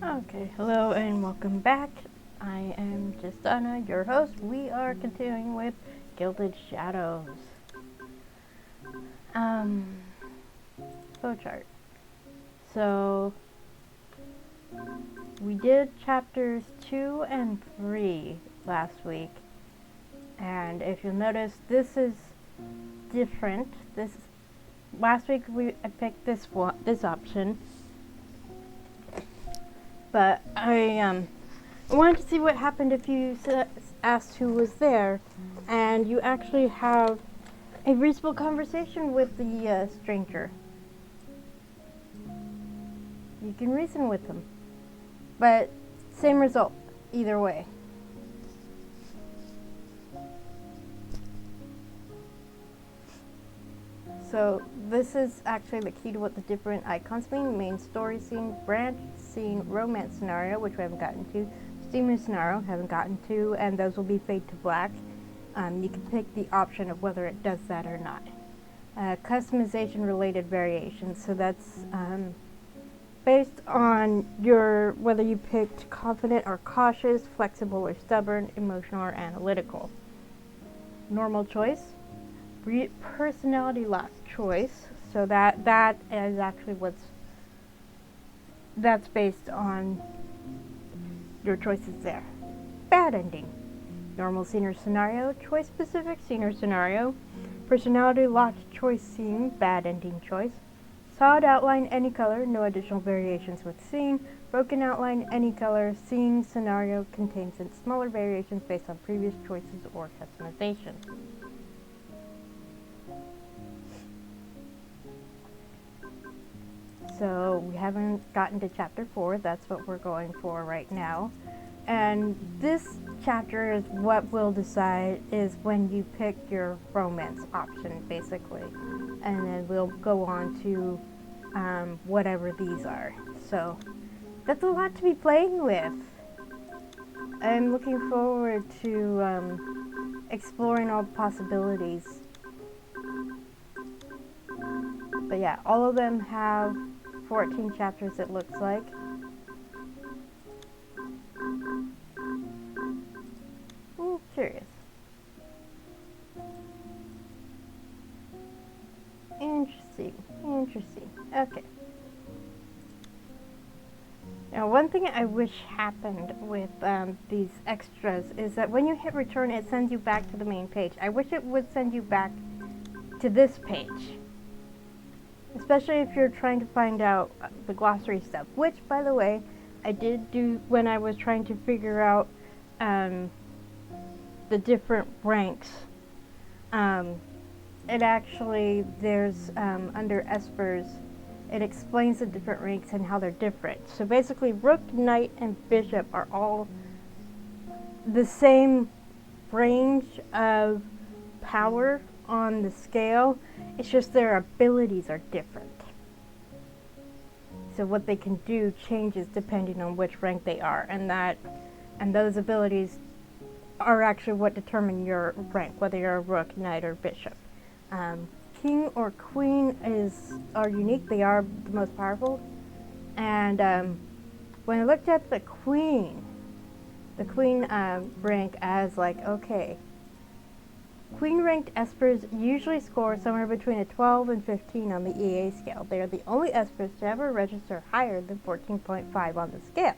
Okay, hello and welcome back. I am Justana, your host. We are continuing with Gilded Shadows. Flowchart. So, we did chapters 2 and 3 last week. And if you'll notice, this is different. Last week I picked this option. But I wanted to see what happened if you asked who was there, and you actually have a reasonable conversation with the stranger. You can reason with them, but same result either way. So this is actually the key to what the different icons mean. Main story scene, branch scene, romance scenario, which we haven't gotten to, steamy scenario, haven't gotten to, and those will be fade to black. You can pick the option of whether it does that or not. Customization related variations, so that's based on whether you picked confident or cautious, flexible or stubborn, emotional or analytical. Normal choice. Personality lock choice, so that is actually that's based on Your choices there. Bad ending. Normal scene or scenario, choice specific scene or scenario. Personality locked choice scene, bad ending choice. Solid outline any color, no additional variations with scene. Broken outline any color, scene scenario contains smaller variations based on previous choices or customization. So we haven't gotten to chapter 4, that's what we're going for right now. And this chapter is what we'll decide is when you pick your romance option, basically. And then we'll go on to whatever these are. So that's a lot to be playing with. I'm looking forward to exploring all the possibilities. But yeah, all of them have 14 chapters, it looks like. Curious. Interesting. Okay. Now, one thing I wish happened with these extras is that when you hit return, it sends you back to the main page. I wish it would send you back to this page. Especially if you're trying to find out the glossary stuff, which, by the way, I did do when I was trying to figure out the different ranks. It actually, there's under Esper's, it explains the different ranks and how they're different. So basically, Rook, Knight, and Bishop are all the same range of power on the scale. It's just their abilities are different. So what they can do changes depending on which rank they are, and those abilities are actually what determine your rank, whether you're a Rook, Knight, or Bishop. King or Queen are unique. They are the most powerful. And when I looked at the Queen rank as like, okay, Queen ranked Espers usually score somewhere between a 12 and 15 on the EA scale. They are the only Espers to ever register higher than 14.5 on the scale.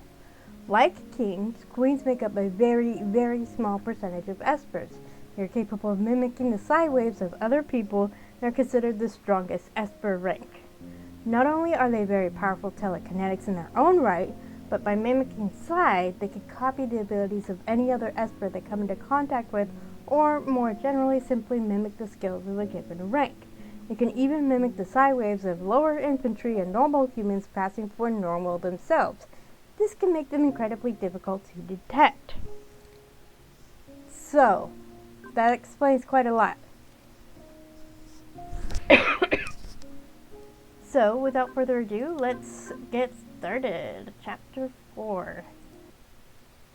Like Kings, Queens make up a very, very small percentage of Espers. They are capable of mimicking the psi waves of other people and are considered the strongest Esper rank. Not only are they very powerful telekinetics in their own right, but by mimicking psi, they can copy the abilities of any other Esper they come into contact with, or more generally, simply mimic the skills of a given rank. They can even mimic the psi waves of lower infantry and normal humans passing for normal themselves. This can make them incredibly difficult to detect. So, that explains quite a lot. So, without further ado, let's get started. Chapter 4.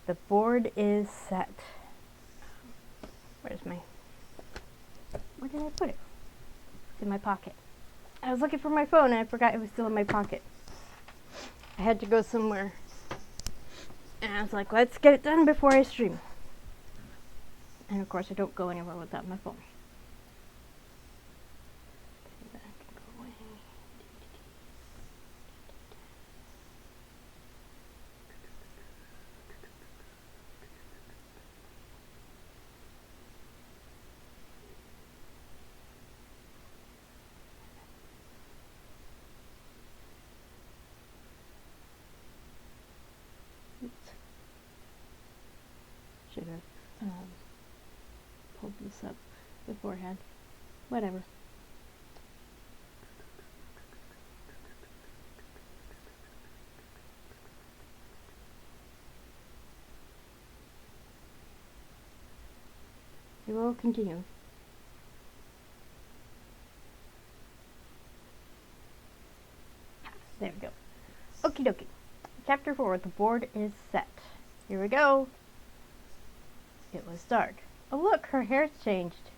The board is set. Where did I put it? It's in my pocket. I was looking for my phone and I forgot it was still in my pocket. I had to go somewhere. And I was like, let's get it done before I stream. And of course, I don't go anywhere without my phone. Should have pulled this up beforehand. Whatever. We will continue. There we go. Okie dokie. Chapter 4, the board is set. Here we go. It was dark. Oh look, her hair's changed.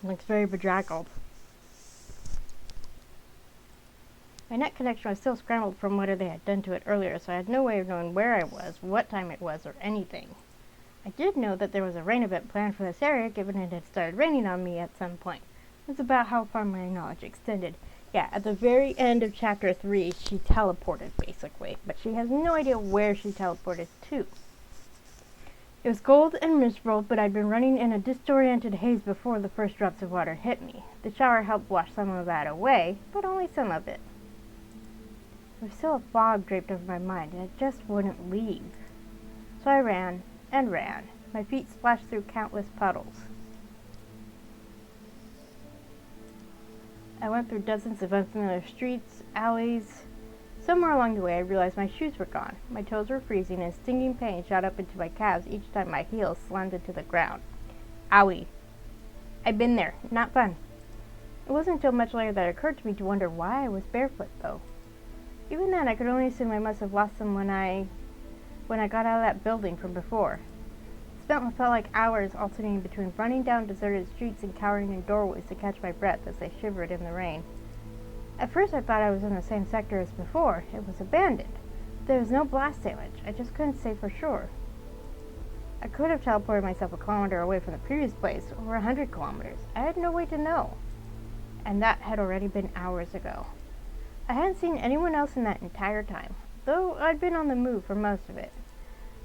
Looks very bedraggled. My net connection was still scrambled from what they had done to it earlier, so I had no way of knowing where I was, what time it was, or anything. I did know that there was a rain event planned for this area, given it had started raining on me at some point. That's about how far my knowledge extended. Yeah, at the very end of chapter 3, she teleported, basically. But she has no idea where she teleported to. It was cold and miserable, but I'd been running in a disoriented haze before the first drops of water hit me. The shower helped wash some of that away, but only some of it. There was still a fog draped over my mind, and it just wouldn't leave. So I ran and ran. My feet splashed through countless puddles. I went through dozens of unfamiliar streets, alleys. Somewhere along the way, I realized my shoes were gone. My toes were freezing, and stinging pain shot up into my calves each time my heels slammed into the ground. Owie. I'd been there. Not fun. It wasn't until much later that it occurred to me to wonder why I was barefoot, though. Even then, I could only assume I must have lost them when I got out of that building from before. It felt like hours alternating between running down deserted streets and cowering in doorways to catch my breath as I shivered in the rain. At first I thought I was in the same sector as before. It was abandoned. There was no blast damage. I just couldn't say for sure. I could have teleported myself a kilometer away from the previous place, or 100 kilometers. I had no way to know. And that had already been hours ago. I hadn't seen anyone else in that entire time, though I'd been on the move for most of it.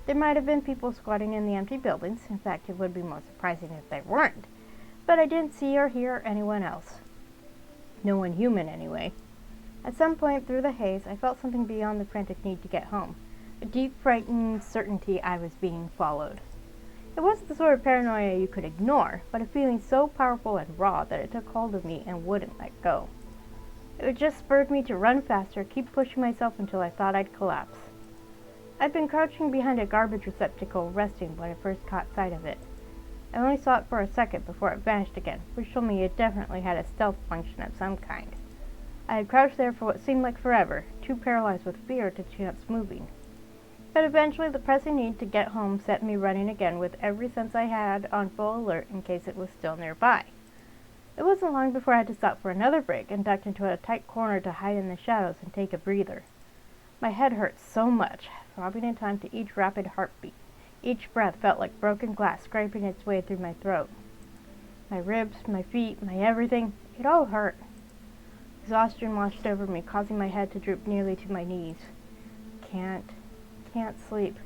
There might have been people squatting in the empty buildings. In fact, it would be more surprising if they weren't. But I didn't see or hear anyone else. No one human, anyway. At some point through the haze, I felt something beyond the frantic need to get home. A deep, frightened certainty I was being followed. It wasn't the sort of paranoia you could ignore, but a feeling so powerful and raw that it took hold of me and wouldn't let go. It just spurred me to run faster, keep pushing myself until I thought I'd collapse. I'd been crouching behind a garbage receptacle, resting when I first caught sight of it. I only saw it for a second before it vanished again, which told me it definitely had a stealth function of some kind. I had crouched there for what seemed like forever, too paralyzed with fear to chance moving. But eventually the pressing need to get home set me running again with every sense I had on full alert in case it was still nearby. It wasn't long before I had to stop for another break and ducked into a tight corner to hide in the shadows and take a breather. My head hurt so much, throbbing in time to each rapid heartbeat. Each breath felt like broken glass scraping its way through my throat. My ribs, my feet, my everything, it all hurt. Exhaustion washed over me, causing my head to droop nearly to my knees. Can't sleep.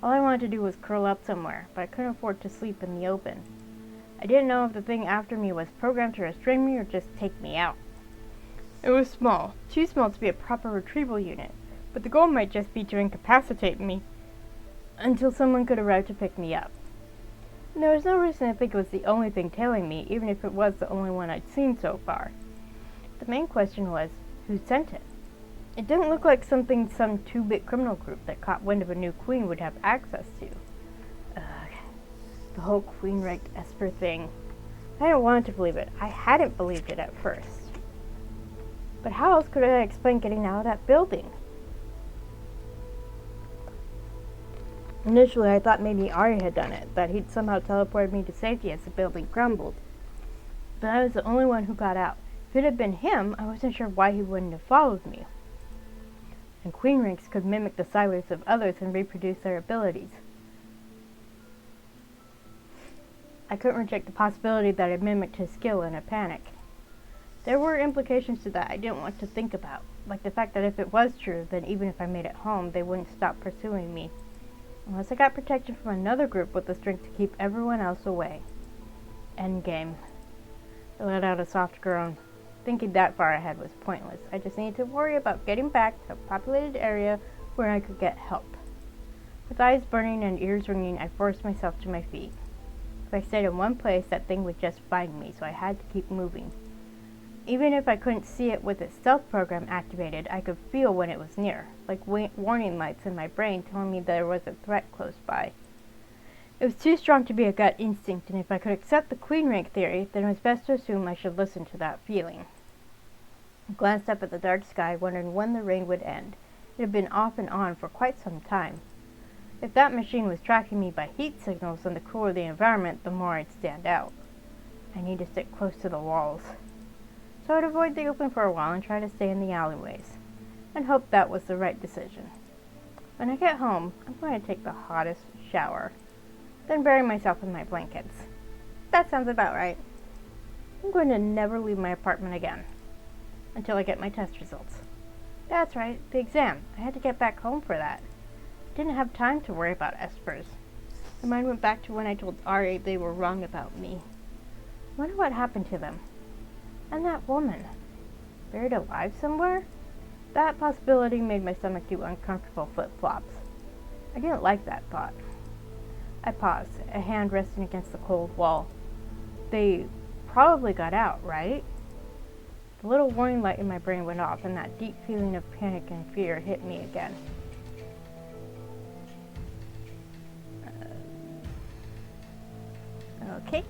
All I wanted to do was curl up somewhere, but I couldn't afford to sleep in the open. I didn't know if the thing after me was programmed to restrain me or just take me out. It was small, too small to be a proper retrieval unit, but the goal might just be to incapacitate me until someone could arrive to pick me up. And there was no reason to think it was the only thing tailing me, even if it was the only one I'd seen so far. The main question was, who sent it? It didn't look like something some two-bit criminal group that caught wind of a new queen would have access to. The whole queen-raked Esper thing. I didn't want to believe it. I hadn't believed it at first. But how else could I explain getting out of that building? Initially, I thought maybe Ari had done it, that he'd somehow teleported me to safety as the building crumbled. But I was the only one who got out. If it had been him, I wasn't sure why he wouldn't have followed me. And queen ranks could mimic the silence of others and reproduce their abilities. I couldn't reject the possibility that I mimicked his skill in a panic. There were implications to that I didn't want to think about, like the fact that if it was true, then even if I made it home, they wouldn't stop pursuing me. Unless I got protection from another group with the strength to keep everyone else away. Endgame. I let out a soft groan. Thinking that far ahead was pointless. I just needed to worry about getting back to a populated area where I could get help. With eyes burning and ears ringing, I forced myself to my feet. If I stayed in one place, that thing would just find me, so I had to keep moving. Even if I couldn't see it with its stealth program activated, I could feel when it was near, like warning lights in my brain telling me there was a threat close by. It was too strong to be a gut instinct, and if I could accept the queen rank theory, then it was best to assume I should listen to that feeling. I glanced up at the dark sky, wondering when the rain would end. It had been off and on for quite some time. If that machine was tracking me by heat signals, then the cooler the environment, the more I'd stand out. I need to stick close to the walls. So I'd avoid the open for a while and try to stay in the alleyways, and hope that was the right decision. When I get home, I'm going to take the hottest shower, then bury myself in my blankets. That sounds about right. I'm going to never leave my apartment again. until I get my test results. That's right, the exam. I had to get back home for that. Didn't have time to worry about Espers. My mind went back to when I told Ari they were wrong about me. Wonder what happened to them. And that woman. Buried alive somewhere? That possibility made my stomach do uncomfortable flip-flops. I didn't like that thought. I paused, a hand resting against the cold wall. They probably got out, right? The little warning light in my brain went off, and that deep feeling of panic and fear hit me again. Okay.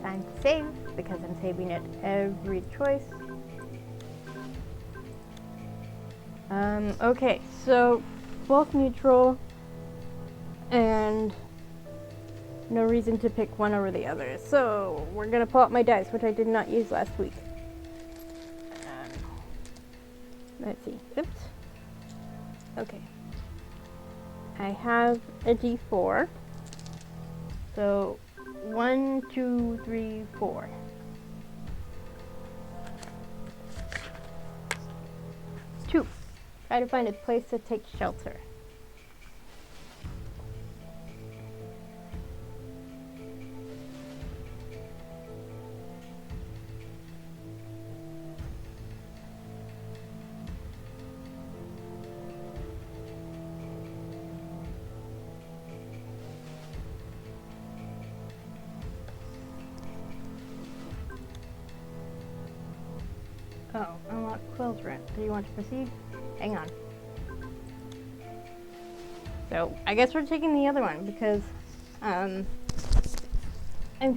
Time to save, because I'm saving it every choice. Okay, so both neutral and no reason to pick one over the other. So we're gonna pull out my dice, which I did not use last week. Let's see. Oops. Okay. I have a D4. So 1, 2, 3, 4. Two. Try to find a place to take shelter. Oh, unlock Quill's rent. Do you want to proceed? Hang on. So, I guess we're taking the other one because, I'm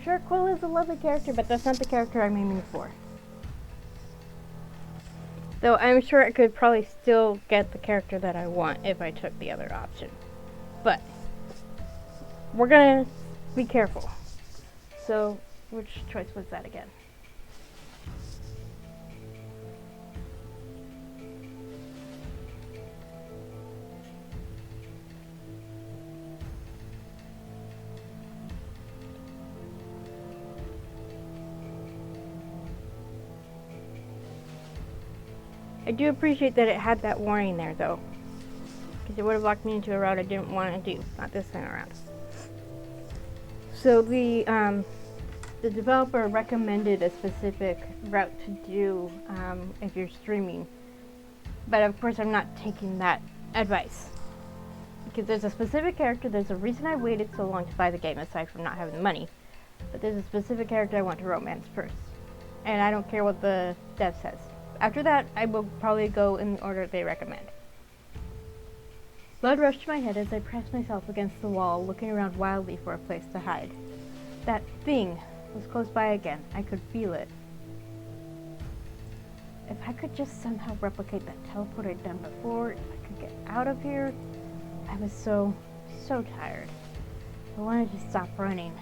sure Quill is a lovely character, but that's not the character I'm aiming for. Though I'm sure I could probably still get the character that I want if I took the other option. But, we're gonna be careful. So, which choice was that again? I do appreciate that it had that warning there, though, because it would have locked me into a route I didn't want to do, not this time around. So the developer recommended a specific route to do if you're streaming, but of course I'm not taking that advice, because there's a specific character. There's a reason I waited so long to buy the game, aside from not having the money, but there's a specific character I want to romance first, and I don't care what the dev says. After that, I will probably go in the order they recommend. Blood rushed to my head as I pressed myself against the wall, looking around wildly for a place to hide. That thing was close by again. I could feel it. If I could just somehow replicate that teleport I'd done before, if I could get out of here. I was so tired. I wanted to stop running.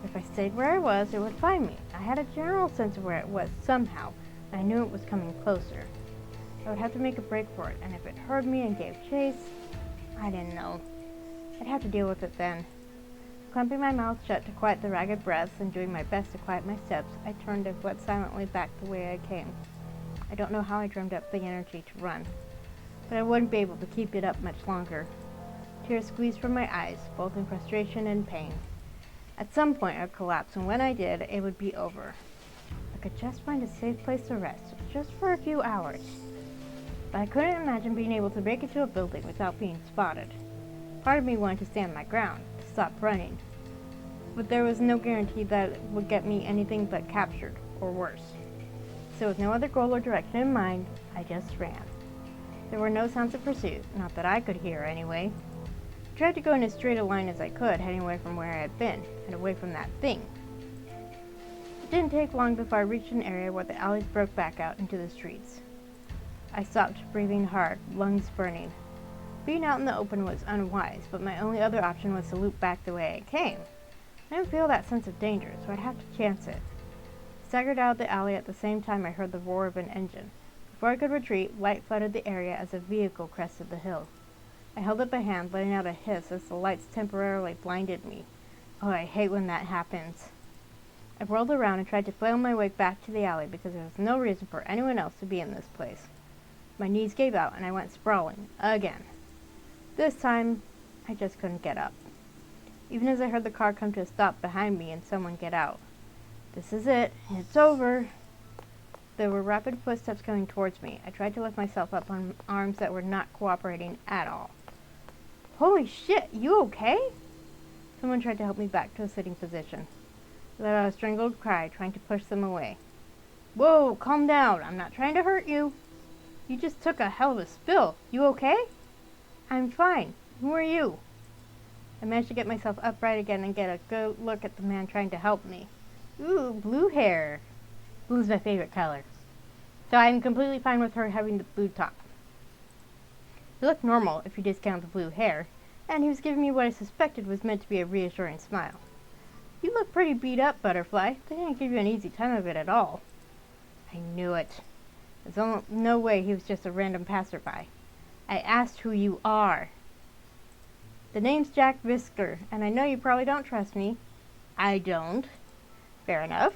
If I stayed where I was, it would find me. I had a general sense of where it was somehow. I knew it was coming closer. I would have to make a break for it, and if it heard me and gave chase, I didn't know. I'd have to deal with it then. Clamping my mouth shut to quiet the ragged breaths and doing my best to quiet my steps, I turned and fled silently back the way I came. I don't know how I drummed up the energy to run, but I wouldn't be able to keep it up much longer. Tears squeezed from my eyes, both in frustration and pain. At some point I'd collapse, and when I did, it would be over. I could just find a safe place to rest, just for a few hours. But I couldn't imagine being able to break into a building without being spotted. Part of me wanted to stand my ground, to stop running. But there was no guarantee that it would get me anything but captured, or worse. So with no other goal or direction in mind, I just ran. There were no sounds of pursuit, not that I could hear anyway. I tried to go in as straight a line as I could, heading away from where I had been, and away from that thing. It didn't take long before I reached an area where the alleys broke back out into the streets. I stopped, breathing hard, lungs burning. Being out in the open was unwise, but my only other option was to loop back the way I came. I didn't feel that sense of danger, so I'd have to chance it. I staggered out of the alley at the same time I heard the roar of an engine. Before I could retreat, light flooded the area as a vehicle crested the hill. I held up a hand, letting out a hiss as the lights temporarily blinded me. Oh, I hate when that happens. I whirled around and tried to flail my way back to the alley because there was no reason for anyone else to be in this place. My knees gave out and I went sprawling again. This time, I just couldn't get up. Even as I heard the car come to a stop behind me and someone get out. This is it. It's over. There were rapid footsteps coming towards me. I tried to lift myself up on arms that were not cooperating at all. Holy shit, you okay? Someone tried to help me back to a sitting position. I let out a strangled cry, trying to push them away. Whoa, calm down. I'm not trying to hurt you. You just took a hell of a spill. You okay? I'm fine. Who are you? I managed to get myself upright again and get a good look at the man trying to help me. Ooh, blue hair. Blue's my favorite color. So I'm completely fine with her having the blue top. He looked normal if you discount the blue hair, and he was giving me what I suspected was meant to be a reassuring smile. You look pretty beat up, Butterfly. They didn't give you an easy time of it at all. I knew it. There's no way he was just a random passerby. I asked who you are. The name's Jack Visker, and I know you probably don't trust me. I don't. Fair enough.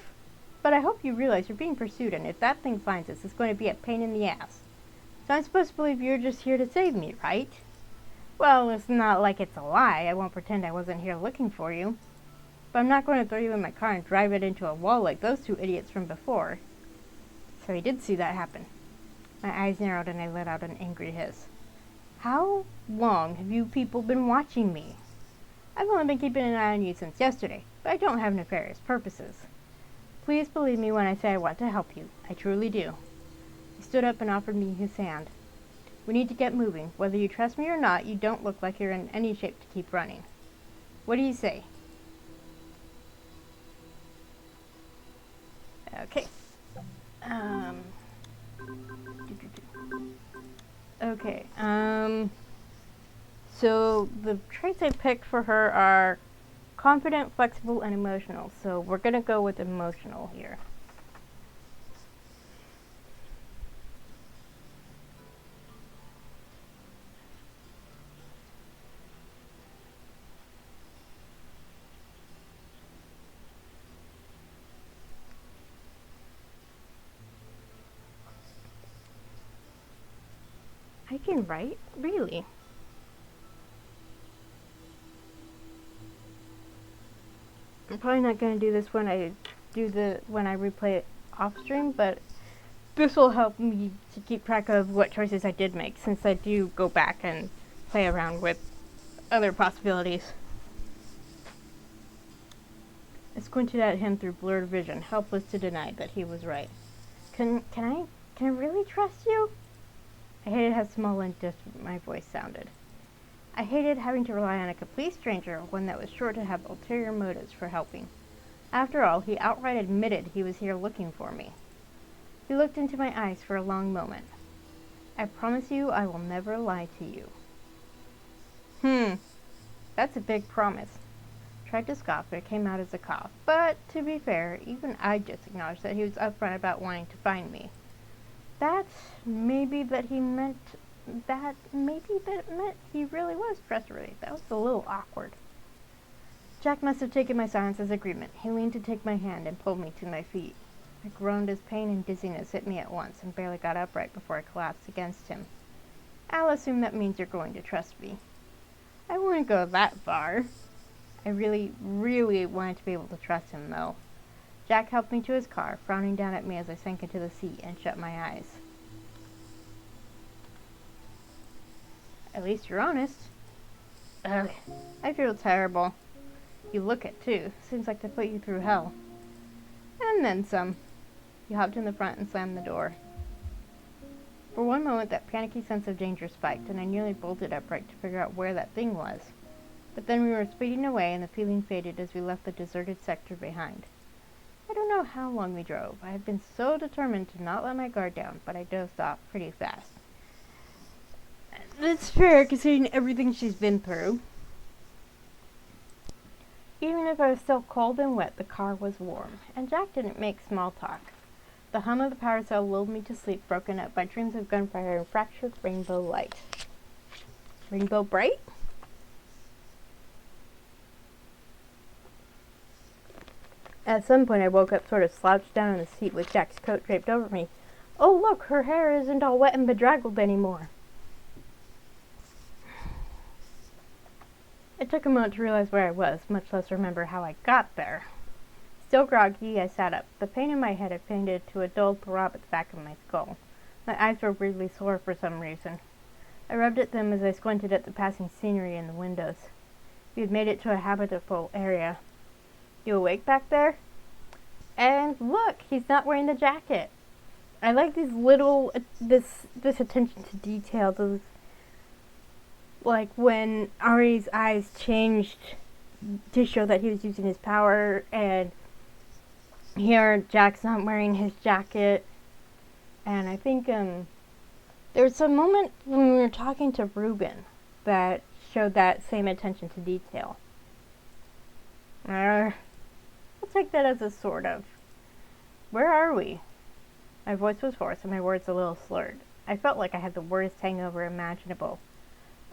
But I hope you realize you're being pursued, and if that thing finds us, it's going to be a pain in the ass. So I'm supposed to believe you're just here to save me, right? Well, it's not like it's a lie. I won't pretend I wasn't here looking for you. But I'm not going to throw you in my car and drive it into a wall like those two idiots from before. So he did see that happen. My eyes narrowed and I let out an angry hiss. How long have you people been watching me? I've only been keeping an eye on you since yesterday, but I don't have nefarious purposes. Please believe me when I say I want to help you. I truly do. He stood up and offered me his hand. We need to get moving. Whether you trust me or not, you don't look like you're in any shape to keep running. What do you say? Okay. Okay. So the traits I picked for her are confident, flexible, and emotional. So we're gonna go with emotional here. I can write? Really? I'm probably not going to do this when I replay it off stream, but this will help me to keep track of what choices I did make, since I do go back and play around with other possibilities. I squinted at him through blurred vision, helpless to deny that he was right. Can I really trust you? I hated how small and distant my voice sounded. I hated having to rely on a complete stranger, one that was sure to have ulterior motives for helping. After all, he outright admitted he was here looking for me. He looked into my eyes for a long moment. I promise you I will never lie to you. That's a big promise. I tried to scoff, but it came out as a cough. But, to be fair, even I just acknowledged that he was upfront about wanting to find me. Maybe that it meant he really was trustworthy. That was a little awkward. Jack must have taken my silence as agreement. He leaned to take my hand and pulled me to my feet. I groaned as pain and dizziness hit me at once and barely got upright before I collapsed against him. I'll assume that means you're going to trust me. I wouldn't go that far. I really, really wanted to be able to trust him, though. Jack helped me to his car, frowning down at me as I sank into the seat and shut my eyes. At least you're honest. Ugh, I feel terrible. You look it, too. Seems like they put you through hell. And then some. He hopped in the front and slammed the door. For one moment, that panicky sense of danger spiked, and I nearly bolted upright to figure out where that thing was. But then we were speeding away, and the feeling faded as we left the deserted sector behind. I don't know how long we drove. I had been so determined to not let my guard down, but I dozed off pretty fast. That's fair, considering everything she's been through. Even if I was still cold and wet, the car was warm, and Jack didn't make small talk. The hum of the power cell lulled me to sleep, broken up by dreams of gunfire and fractured rainbow light. Rainbow bright? At some point I woke up sort of slouched down in the seat with Jack's coat draped over me. Oh look, her hair isn't all wet and bedraggled anymore. It took a moment to realize where I was, much less remember how I got there. Still groggy, I sat up. The pain in my head had faded to a dull throb at the back of my skull. My eyes were weirdly sore for some reason. I rubbed at them as I squinted at the passing scenery in the windows. We had made it to a habitable area. You awake back there? And look, he's not wearing the jacket. I like these little, this attention to detail. Those, like when Ari's eyes changed to show that he was using his power, and here Jack's not wearing his jacket. And I think there was a moment when we were talking to Rueben that showed that same attention to detail. I'll take that as a sort of. Where are we? My voice was hoarse and my words a little slurred. I felt like I had the worst hangover imaginable.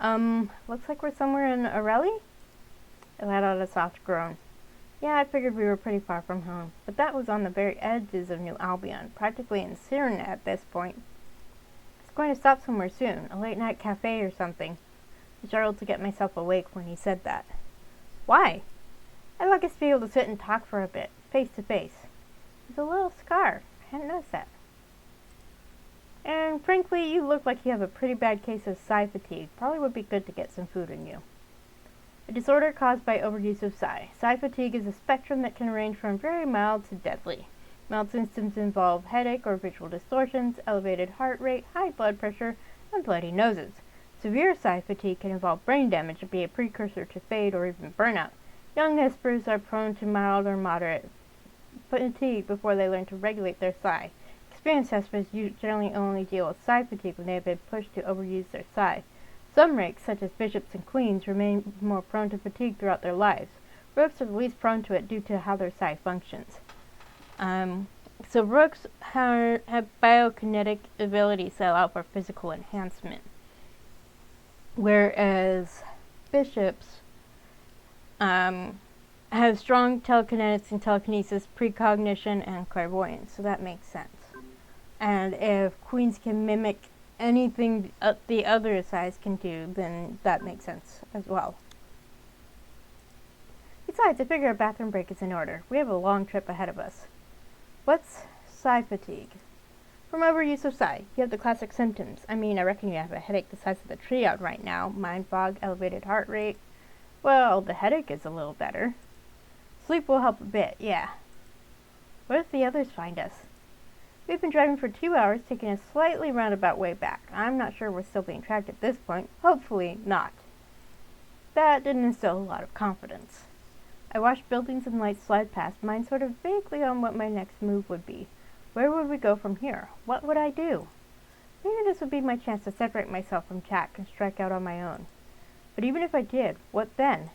Looks like we're somewhere in Arelli? I let out a soft groan. Yeah, I figured we were pretty far from home, but that was on the very edges of New Albion, practically in Cyrne at this point. I was going to stop somewhere soon, a late-night cafe or something. I struggled to get myself awake when he said that. Why? I'd like us to be able to sit and talk for a bit, face to face. He's a little scarred. I hadn't noticed that. And frankly, you look like you have a pretty bad case of psi fatigue. Probably would be good to get some food in you. A disorder caused by overuse of psi. Psi fatigue is a spectrum that can range from very mild to deadly. Mild symptoms involve headache or visual distortions, elevated heart rate, high blood pressure, and bloody noses. Severe psi fatigue can involve brain damage and be a precursor to fade or even burnout. Young Espers are prone to mild or moderate fatigue before they learn to regulate their psi. Experienced Espers generally only deal with psi fatigue when they have been pushed to overuse their psi. Some rakes, such as bishops and queens, remain more prone to fatigue throughout their lives. Rooks are the least prone to it due to how their psi functions. So rooks have biokinetic abilities that allow for physical enhancement, whereas bishops have strong telekinetics and telekinesis, precognition, and clairvoyance, so that makes sense. And if queens can mimic anything the other sides can do, then that makes sense as well. Besides, I figure a bathroom break is in order. We have a long trip ahead of us. What's psi fatigue? From overuse of psi, you have the classic symptoms. I mean, I reckon you have a headache the size of the tree out right now, mind fog, elevated heart rate. Well, the headache is a little better. Sleep will help a bit, yeah. What if the others find us? We've been driving for 2 hours, taking a slightly roundabout way back. I'm not sure we're still being tracked at this point. Hopefully not. That didn't instill a lot of confidence. I watched buildings and lights slide past, mind sort of vaguely on what my next move would be. Where would we go from here? What would I do? Maybe this would be my chance to separate myself from Jack and strike out on my own. But even if I did, what then?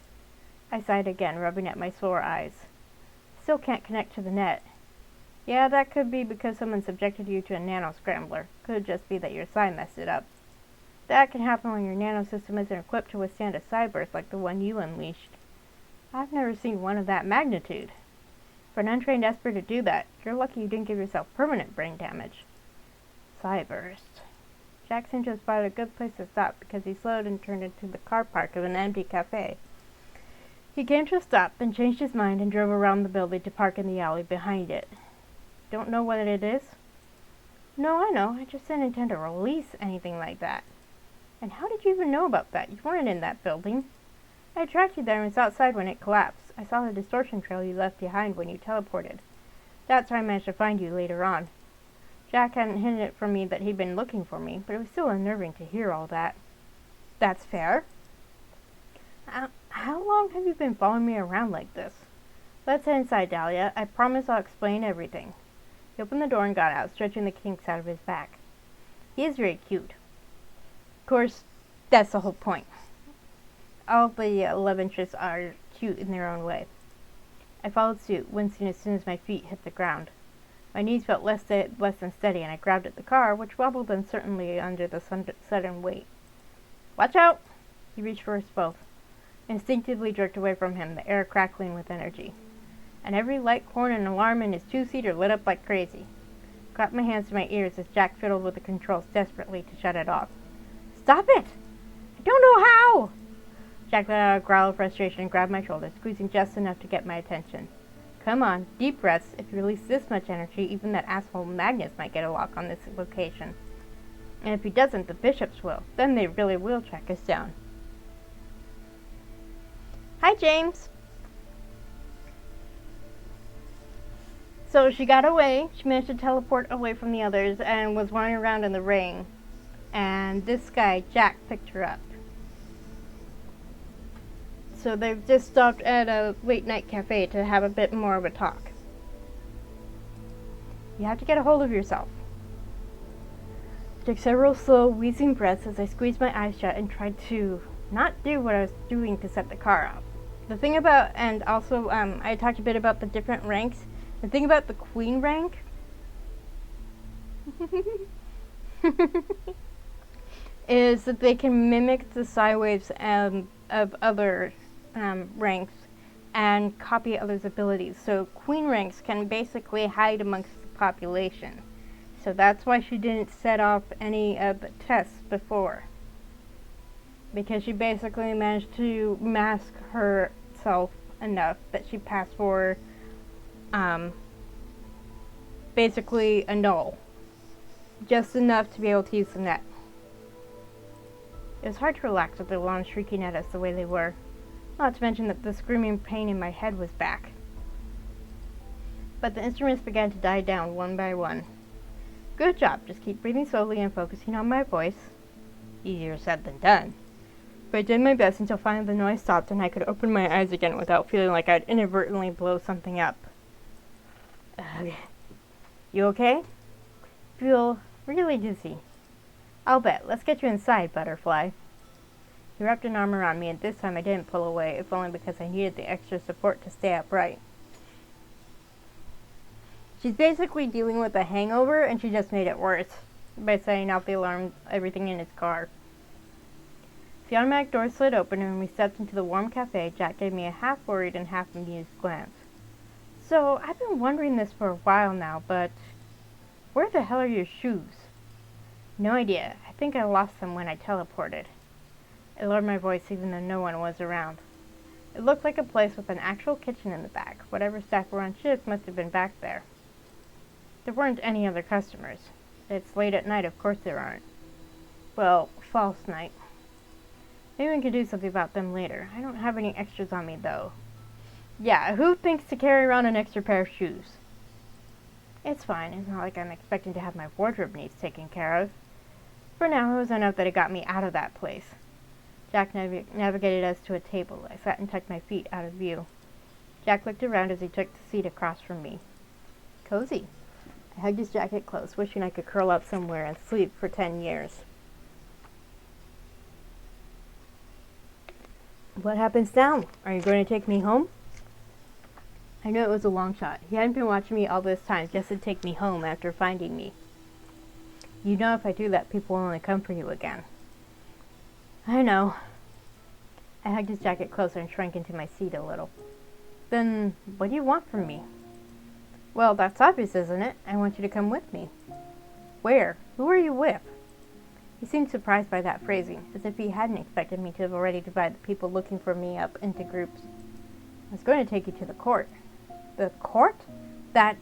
I sighed again, rubbing at my sore eyes. Still can't connect to the net. Yeah, that could be because someone subjected you to a nano-scrambler. Could just be that your psi messed it up. That can happen when your nanosystem isn't equipped to withstand a psi burst like the one you unleashed. I've never seen one of that magnitude. For an untrained Esper to do that, you're lucky you didn't give yourself permanent brain damage. Psi burst. Jack seemed to have spotted a good place to stop because he slowed and turned into the car park of an empty cafe. He came to a stop, then changed his mind and drove around the building to park in the alley behind it. Don't know what it is? No, I know. I just didn't intend to release anything like that. And how did you even know about that? You weren't in that building. I tracked you there and was outside when it collapsed. I saw the distortion trail you left behind when you teleported. That's how I managed to find you later on. Jack hadn't hidden it from me that he'd been looking for me, but it was still unnerving to hear all that. That's fair. How long have you been following me around like this? Let's head inside, Dahlia. I promise I'll explain everything. He opened the door and got out, stretching the kinks out of his back. He is very cute. Of course, that's the whole point. All the love interests are cute in their own way. I followed suit, wincing as soon as my feet hit the ground. My knees felt less than steady, and I grabbed at the car, which wobbled uncertainly under the sudden weight. Watch out! He reached for us both. I instinctively jerked away from him, the air crackling with energy. and every light, horn, and alarm in his two-seater lit up like crazy. I clapped my hands to my ears as Jack fiddled with the controls desperately to shut it off. Stop it! I don't know how! Jack let out a growl of frustration and grabbed my shoulder, squeezing just enough to get my attention. Come on, deep breaths. If you release this much energy, even that asshole Magnus might get a lock on this location. And if he doesn't, the bishops will. Then they really will track us down. Hi, James. So she got away. She managed to teleport away from the others and was running around in the rain. And this guy, Jack, picked her up. So they've just stopped at a late night cafe to have a bit more of a talk. You have to get a hold of yourself. I took several slow, wheezing breaths as I squeezed my eyes shut and tried to not do what I was doing to set the car up. The thing about, and also I talked a bit about the different ranks. The thing about the queen rank is that they can mimic the psi waves of other ranks and copy others' abilities. So queen ranks can basically hide amongst the population. So that's why she didn't set off any of the tests before. Because she basically managed to mask herself enough that she passed for basically a null. Just enough to be able to use the net. It was hard to relax with the alarms shrieking at us the way they were. Not to mention that the screaming pain in my head was back. But the instruments began to die down one by one. Good job, just keep breathing slowly and focusing on my voice. Easier said than done. But I did my best until finally the noise stopped and I could open my eyes again without feeling like I'd inadvertently blow something up. You okay? Feel really dizzy. I'll bet. Let's get you inside, Butterfly. He wrapped an arm around me, and this time I didn't pull away, if only because I needed the extra support to stay upright. She's basically dealing with a hangover, and she just made it worse by setting off the alarm, everything in his car. The automatic door slid open, and when we stepped into the warm cafe, Jack gave me a half-worried and half-amused glance. So, I've been wondering this for a while now, but where the hell are your shoes? No idea. I think I lost them when I teleported. I lowered my voice even though no one was around. It looked like a place with an actual kitchen in the back. Whatever staff were on shift must have been back there. There weren't any other customers. It's late at night, of course there aren't. Well, false night. Maybe we can do something about them later. I don't have any extras on me, though. Yeah, who thinks to carry around an extra pair of shoes? It's fine. It's not like I'm expecting to have my wardrobe needs taken care of. For now, it was enough that it got me out of that place. Jack navigated us to a table. I sat and tucked my feet out of view. Jack looked around as he took the seat across from me. Cozy. I hugged his jacket close, wishing I could curl up somewhere and sleep for 10 years. What happens now? Are you going to take me home? I knew it was a long shot. He hadn't been watching me all this time just to take me home after finding me. You know if I do that, people will only come for you again. I know. I hugged his jacket closer and shrank into my seat a little. Then, what do you want from me? Well, that's obvious, isn't it? I want you to come with me. Where? Who are you with? He seemed surprised by that phrasing, as if he hadn't expected me to have already divided the people looking for me up into groups. I was going to take you to the court. The court? That...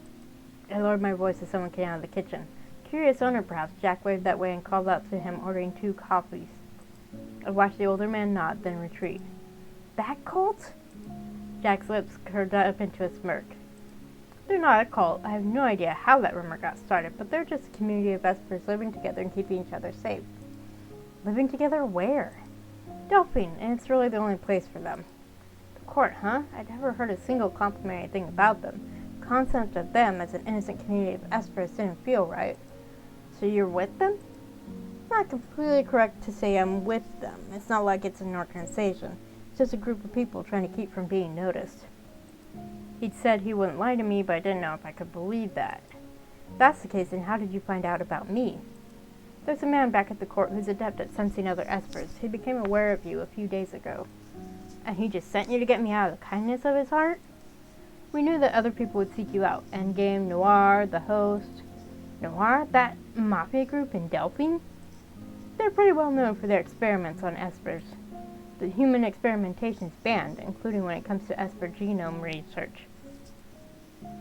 I lowered my voice as someone came out of the kitchen. Curious owner, perhaps. Jack waved that way and called out to him, ordering 2 coffees. I watched the older man nod, then retreat. That cult? Jack's lips curved up into a smirk. They're not a cult. I have no idea how that rumor got started, but they're just a community of Espers living together and keeping each other safe. Living together where? Delphine, and it's really the only place for them. The court, huh? I'd never heard a single complimentary thing about them. The concept of them as an innocent community of Espers didn't feel right. So you're with them? It's not completely correct to say I'm with them. It's not like it's an organization. It's just a group of people trying to keep from being noticed. He'd said he wouldn't lie to me, but I didn't know if I could believe that. If that's the case, then how did you find out about me? There's a man back at the court who's adept at sensing other Espers. He became aware of you a few days ago. And he just sent you to get me out of the kindness of his heart? We knew that other people would seek you out. Endgame, Noir, the host. Noir, that mafia group in Delphine? They're pretty well known for their experiments on Espers. The human experimentation is banned, including when it comes to Esper genome research.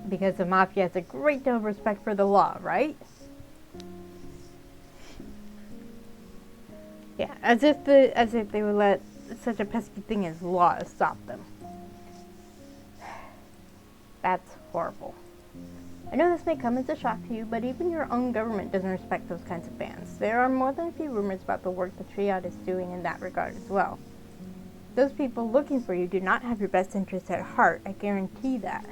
Because the mafia has a great deal of respect for the law, right? Yeah, as if they would let such a pesky thing as law stop them. That's horrible. I know this may come as a shock to you, but even your own government doesn't respect those kinds of bans. There are more than a few rumors about the work the Triad is doing in that regard as well. Those people looking for you do not have your best interests at heart, I guarantee that.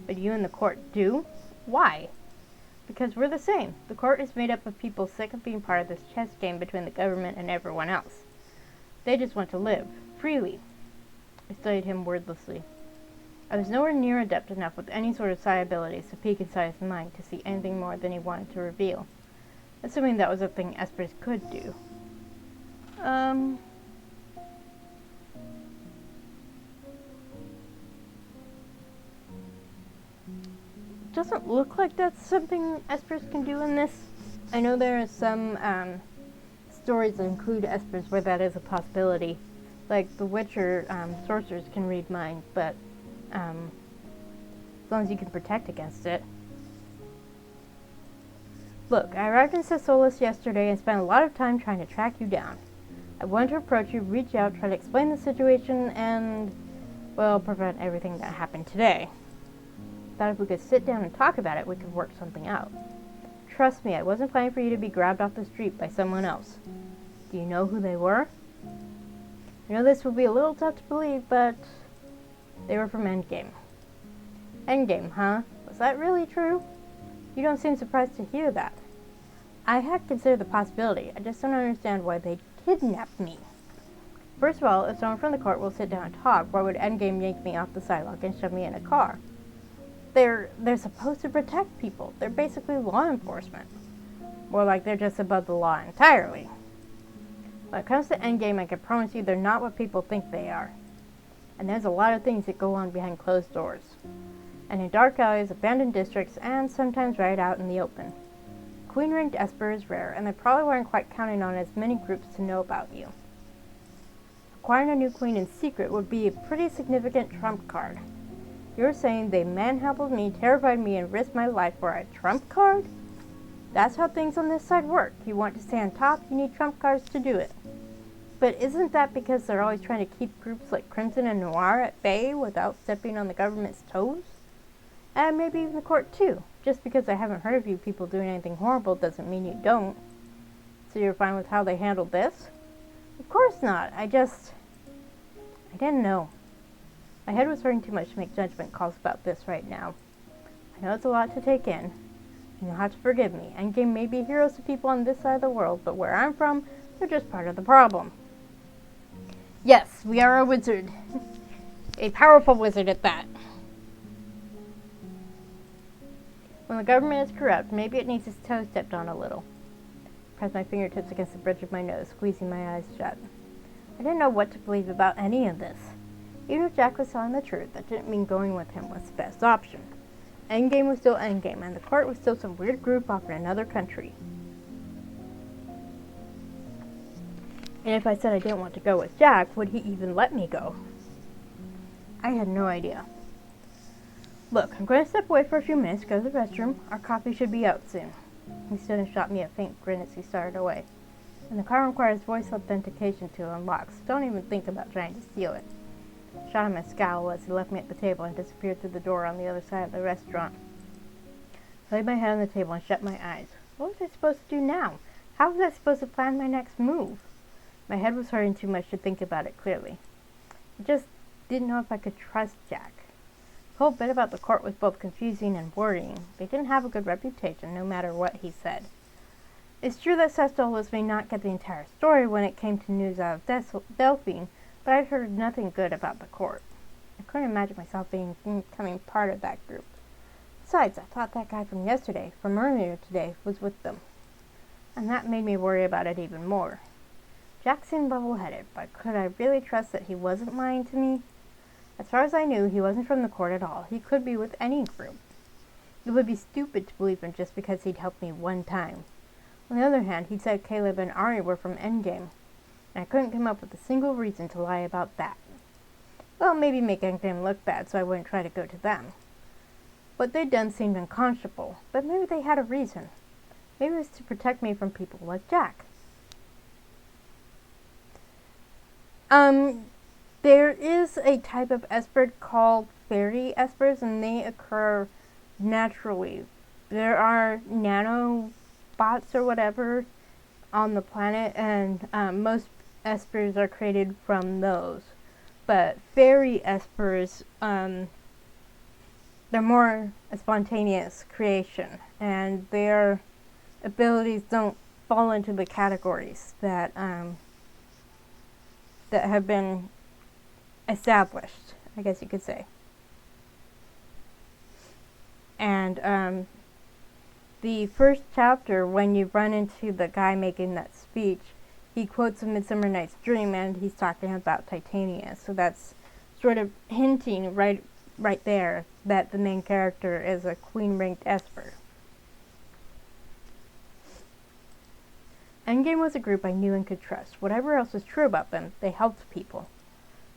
But you and the court do? Why? Because we're the same. The court is made up of people sick of being part of this chess game between the government and everyone else. They just want to live, freely. I studied him wordlessly. I was nowhere near adept enough with any sort of psi abilities to peek inside his mind to see anything more than he wanted to reveal. Assuming that was a thing Espers could do. Doesn't look like that's something Espers can do in this. I know there are some stories that include Espers where that is a possibility. Like the Witcher, sorcerers can read minds, but as long as you can protect against it. Look, I arrived in Sessolis yesterday and spent a lot of time trying to track you down. I wanted to approach you, reach out, try to explain the situation, and, well, prevent everything that happened today. Thought if we could sit down and talk about it, we could work something out. Trust me, I wasn't planning for you to be grabbed off the street by someone else. Do you know who they were? I know this will be a little tough to believe, but they were from Endgame. Endgame, huh? Was that really true? You don't seem surprised to hear that. I had considered the possibility. I just don't understand why they kidnapped me. First of all, if someone from the court will sit down and talk, why would Endgame yank me off the sidewalk and shove me in a car? They're supposed to protect people. They're basically law enforcement. More like they're just above the law entirely. When it comes to Endgame, I can promise you they're not what people think they are. And there's a lot of things that go on behind closed doors. And in dark alleys, abandoned districts, and sometimes right out in the open. Queen-ranked Esper is rare, and they probably weren't quite counting on as many groups to know about you. Acquiring a new queen in secret would be a pretty significant trump card. You're saying they manhandled me, terrified me, and risked my life for a trump card? That's how things on this side work. You want to stay on top, you need trump cards to do it. But isn't that because they're always trying to keep groups like Crimson and Noir at bay without stepping on the government's toes? And maybe even the court too. Just because I haven't heard of you people doing anything horrible doesn't mean you don't. So you're fine with how they handled this? Of course not. I didn't know. My head was hurting too much to make judgment calls about this right now. I know it's a lot to take in, and you'll have to forgive me. Endgame may be heroes to people on this side of the world, but where I'm from, they're just part of the problem. Yes, we are a wizard. A powerful wizard at that. When the government is corrupt, maybe it needs its toe stepped on a little. Press my fingertips against the bridge of my nose, squeezing my eyes shut. I didn't know what to believe about any of this. Even if Jack was telling the truth, that didn't mean going with him was the best option. Endgame was still Endgame, and the court was still some weird group off in another country. And if I said I didn't want to go with Jack, would he even let me go? I had no idea. Look, I'm going to step away for a few minutes, go to the restroom. Our coffee should be out soon. He stood and shot me a faint grin as he started away. And the car requires voice authentication to unlock, so don't even think about trying to steal it. Shot him a scowl as he left me at the table and disappeared through the door on the other side of the restaurant. I laid my head on the table and shut my eyes. What was I supposed to do now? How was I supposed to plan my next move? My head was hurting too much to think about it clearly. I just didn't know if I could trust Jack. The whole bit about the court was both confusing and worrying. They didn't have a good reputation, no matter what he said. It's true that Sestolis may not get the entire story when it came to news out of Delphine, but I'd heard nothing good about the court. I couldn't imagine myself becoming part of that group. Besides, I thought that guy from yesterday, from earlier today, was with them. And that made me worry about it even more. Jack seemed level-headed, but could I really trust that he wasn't lying to me? As far as I knew, he wasn't from the court at all. He could be with any group. It would be stupid to believe him just because he'd helped me one time. On the other hand, he'd said Caleb and Ari were from Endgame, and I couldn't come up with a single reason to lie about that. Well, maybe make Endgame look bad so I wouldn't try to go to them. What they'd done seemed unconscionable, but maybe they had a reason. Maybe it was to protect me from people like Jack. There is a type of Esper called fairy Espers, and they occur naturally. There are nanobots or whatever on the planet, and most Espers are created from those. But fairy Espers, they're more a spontaneous creation, and their abilities don't fall into the categories that have been established, I guess you could say. And the first chapter, when you run into the guy making that speech, he quotes A Midsummer Night's Dream, and he's talking about Titania. So that's sort of hinting right there that the main character is a queen-ranked Esper. Endgame was a group I knew and could trust. Whatever else was true about them, they helped people.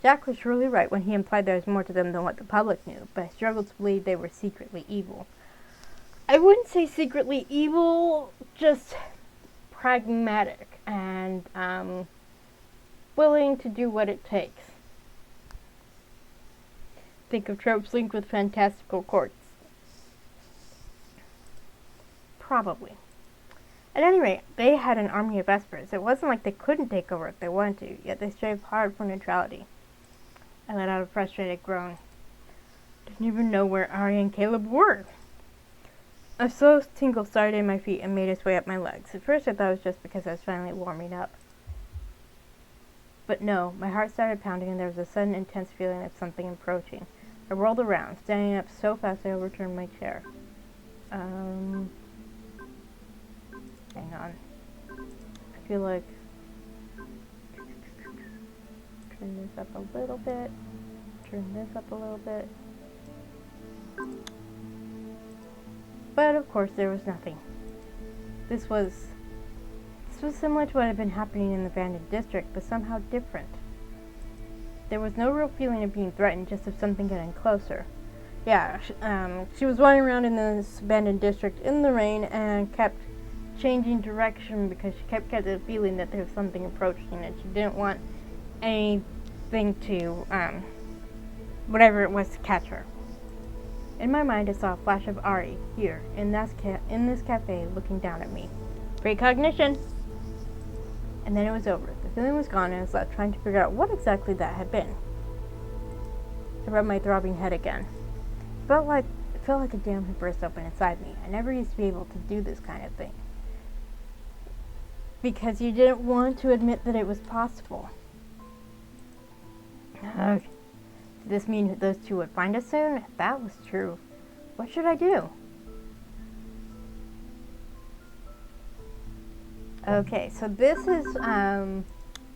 Jack was surely right when he implied there was more to them than what the public knew, but I struggled to believe they were secretly evil. I wouldn't say secretly evil, just pragmatic and willing to do what it takes. Think of tropes linked with fantastical courts. Probably. At any rate, they had an army of Espers. It wasn't like they couldn't take over if they wanted to, yet they strived hard for neutrality. I let out a frustrated groan. Didn't even know where Ari and Caleb were. A slow tingle started in my feet and made its way up my legs. At first I thought it was just because I was finally warming up. But no, my heart started pounding and there was a sudden intense feeling of something approaching. I whirled around, standing up so fast I overturned my chair. Hang on. I feel like... Turn this up a little bit. Turn this up a little bit. But of course there was nothing. This was similar to what had been happening in the abandoned district, but somehow different. There was no real feeling of being threatened, just of something getting closer. Yeah, she was wandering around in this abandoned district in the rain and kept changing direction because she kept getting the feeling that there was something approaching and she didn't want anything to, whatever it was, to catch her. In my mind, I saw a flash of Ari, here, in this cafe, looking down at me. Precognition! And then it was over. The feeling was gone, and I was left trying to figure out what exactly that had been. I rubbed my throbbing head again. It felt like a dam had burst open inside me. I never used to be able to do this kind of thing. Because you didn't want to admit that it was possible. Did this mean that those two would find us soon? If that was true, what should I do? Okay, so this is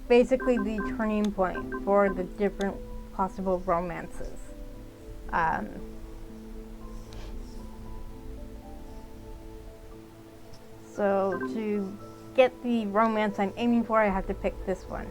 basically the turning point for the different possible romances. So to get the romance I'm aiming for, I have to pick this one.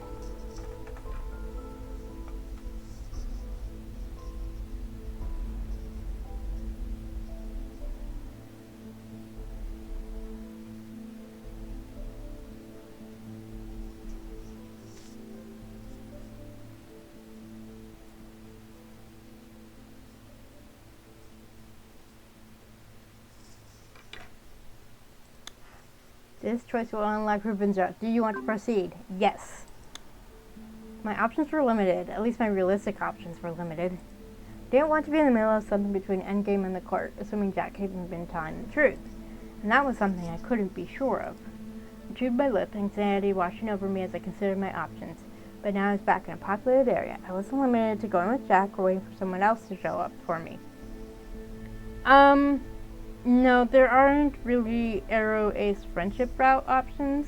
This choice will unlock Ruben's route. Do you want to proceed? Yes. My options were limited. At least my realistic options were limited. Didn't want to be in the middle of something between Endgame and the court, assuming Jack hadn't been telling the truth. And that was something I couldn't be sure of. I chewed my lip, anxiety washing over me as I considered my options. But now I was back in a populated area. I wasn't limited to going with Jack or waiting for someone else to show up for me. No, there aren't really Arrow Ace friendship route options.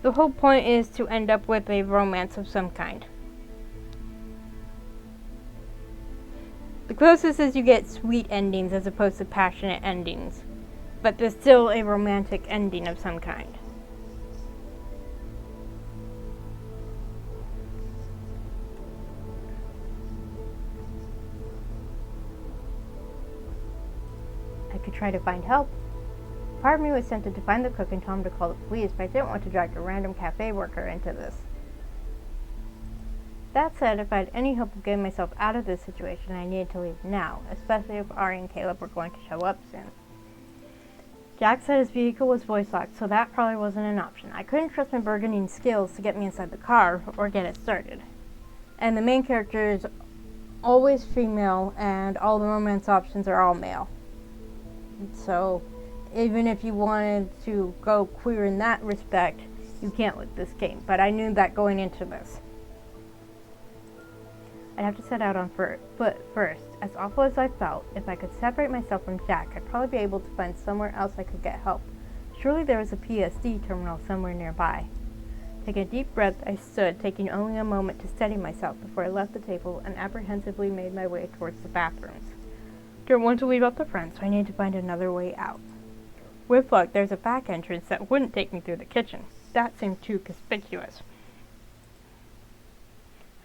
The The whole point is to end up with a romance of some kind. The closest is you get sweet endings as opposed to passionate endings, but there's still a romantic ending of some kind. I could try to find help. Part of me was tempted to find the cook and tell him to call the police, but I didn't want to drag a random cafe worker into this. That said, if I had any hope of getting myself out of this situation, I needed to leave now, especially if Ari and Caleb were going to show up soon. Jack said his vehicle was voice locked, so that probably wasn't an option. I couldn't trust my bargaining skills to get me inside the car or get it started. And the main character is always female, and all the romance options are all male. So, even if you wanted to go queer in that respect, you can't with this game. But I knew that going into this. I'd have to set out on foot first. As awful as I felt, if I could separate myself from Jack, I'd probably be able to find somewhere else I could get help. Surely there was a PSD terminal somewhere nearby. Taking a deep breath, I stood, taking only a moment to steady myself before I left the table and apprehensively made my way towards the bathrooms. Didn't want to leave out the front, so I needed to find another way out. With luck, there's a back entrance that wouldn't take me through the kitchen. That seemed too conspicuous.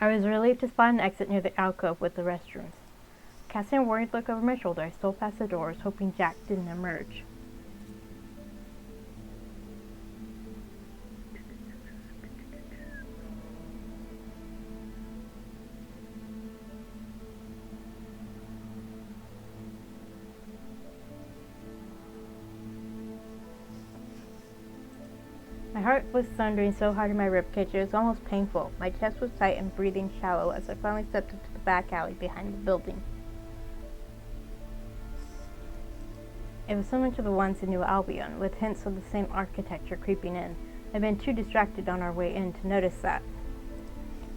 I was relieved to spot an exit near the alcove with the restrooms. Casting a worried look over my shoulder, I stole past the doors, hoping Jack didn't emerge. My heart was thundering so hard in my ribcage it was almost painful. My chest was tight and breathing shallow as I finally stepped into the back alley behind the building. It was similar to the ones in New Albion, with hints of the same architecture creeping in. I'd been too distracted on our way in to notice that.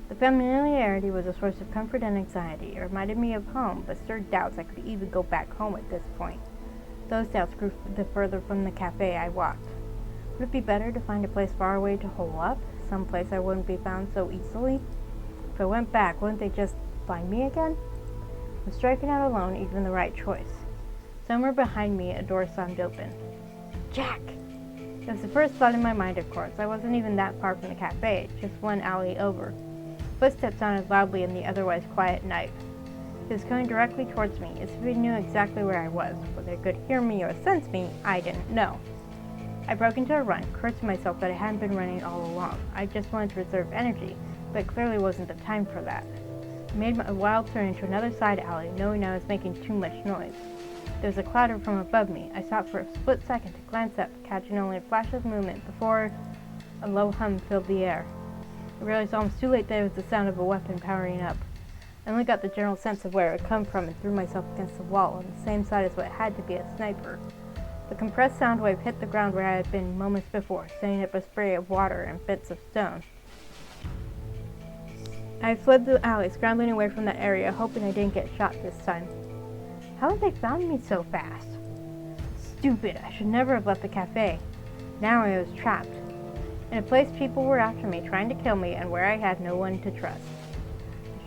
The familiarity was a source of comfort and anxiety. It reminded me of home, but stirred doubts I could even go back home at this point. Those doubts grew the further from the cafe I walked. Would it be better to find a place far away to hole up? Some place I wouldn't be found so easily? If I went back, wouldn't they just find me again? Was striking out alone even the right choice? Somewhere behind me, a door slammed open. Jack! It was the first thought in my mind, of course. I wasn't even that far from the cafe, just one alley over. Footsteps sounded loudly in the otherwise quiet night. He was coming directly towards me, as if he knew exactly where I was. Whether he could hear me or sense me, I didn't know. I broke into a run, cursing myself that I hadn't been running all along. I just wanted to reserve energy, but it clearly wasn't the time for that. I made a wild turn into another side alley, knowing I was making too much noise. There was a clatter from above me. I stopped for a split second to glance up, catching only a flash of movement before a low hum filled the air. I realized almost too late that it was the sound of a weapon powering up. I only got the general sense of where it had come from and threw myself against the wall on the same side as what had to be a sniper. The compressed sound wave hit the ground where I had been moments before, sending up a spray of water and bits of stone. I fled the alley, scrambling away from that area, hoping I didn't get shot this time. How had they found me so fast? Stupid, I should never have left the cafe. Now I was trapped. In a place people were after me, trying to kill me, and where I had no one to trust.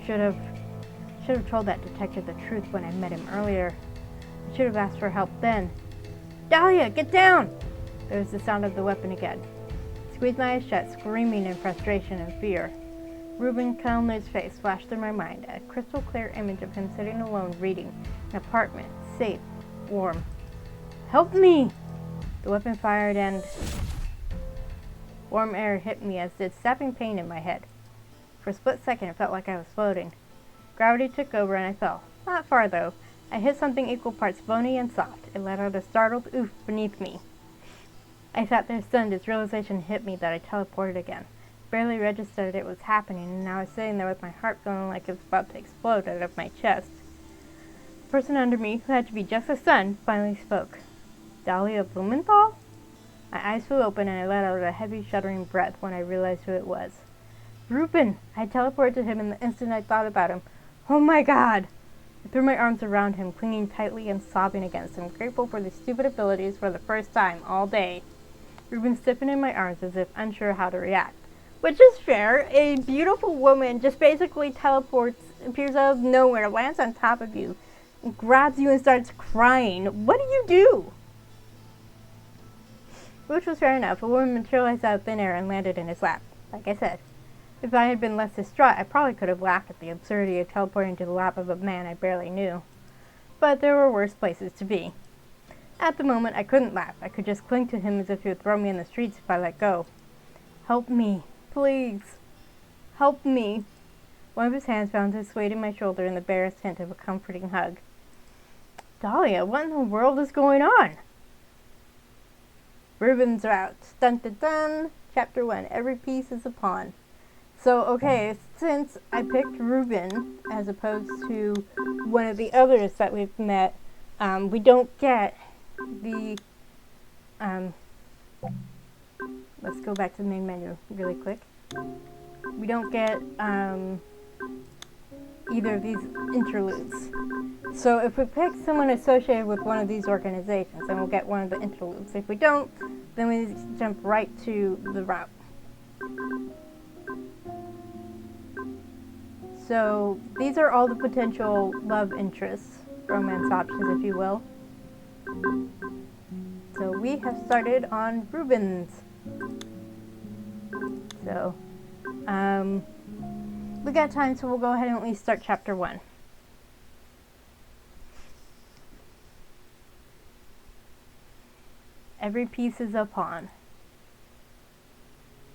I should have told that detective the truth when I met him earlier. I should have asked for help then. Dahlia, get down! There was the sound of the weapon again. I squeezed my eyes shut, screaming in frustration and fear. Rueben Kellner's face flashed through my mind, a crystal clear image of him sitting alone reading, an apartment, safe, warm. Help me! The weapon fired and warm air hit me as did stabbing pain in my head. For a split second it felt like I was floating. Gravity took over and I fell. Not far though. I hit something equal parts bony and soft. It let out a startled oof beneath me. I sat there stunned as realization hit me that I teleported again. Barely registered it was happening, and now I was sitting there with my heart feeling like it was about to explode out of my chest. The person under me, who had to be just a son, finally spoke. Dahlia Blumenthal? My eyes flew open and I let out a heavy shuddering breath when I realized who it was. Rueben! I had teleported to him in the instant I thought about him. Oh my god! I threw my arms around him, clinging tightly and sobbing against him, grateful for the stupid abilities for the first time all day. Ruben stiffened in my arms as if unsure how to react. Which is fair. A beautiful woman just basically teleports, appears out of nowhere, lands on top of you, grabs you and starts crying. What do you do? Which was fair enough. A woman materialized out of thin air and landed in his lap. Like I said, if I had been less distraught, I probably could have laughed at the absurdity of teleporting to the lap of a man I barely knew. But there were worse places to be. At the moment, I couldn't laugh. I could just cling to him as if he would throw me in the streets if I let go. Help me. Please. Help me. One of his hands found his weight in my shoulder in the barest hint of a comforting hug. Dahlia, what in the world is going on? Ruben's route. Dun dun dun. Chapter 1. Every piece is a pawn. So, okay, since I picked Ruben as opposed to one of the others that we've met, we don't get the, let's go back to the main menu really quick. We don't get, either of these interludes. So if we pick someone associated with one of these organizations, then we'll get one of the interludes. If we don't, then we jump right to the route. So these are all the potential love interests, romance options, if you will. So we have started on Ruben's. So, we got time, so we'll go ahead and at least start chapter 1. Every piece is a pawn.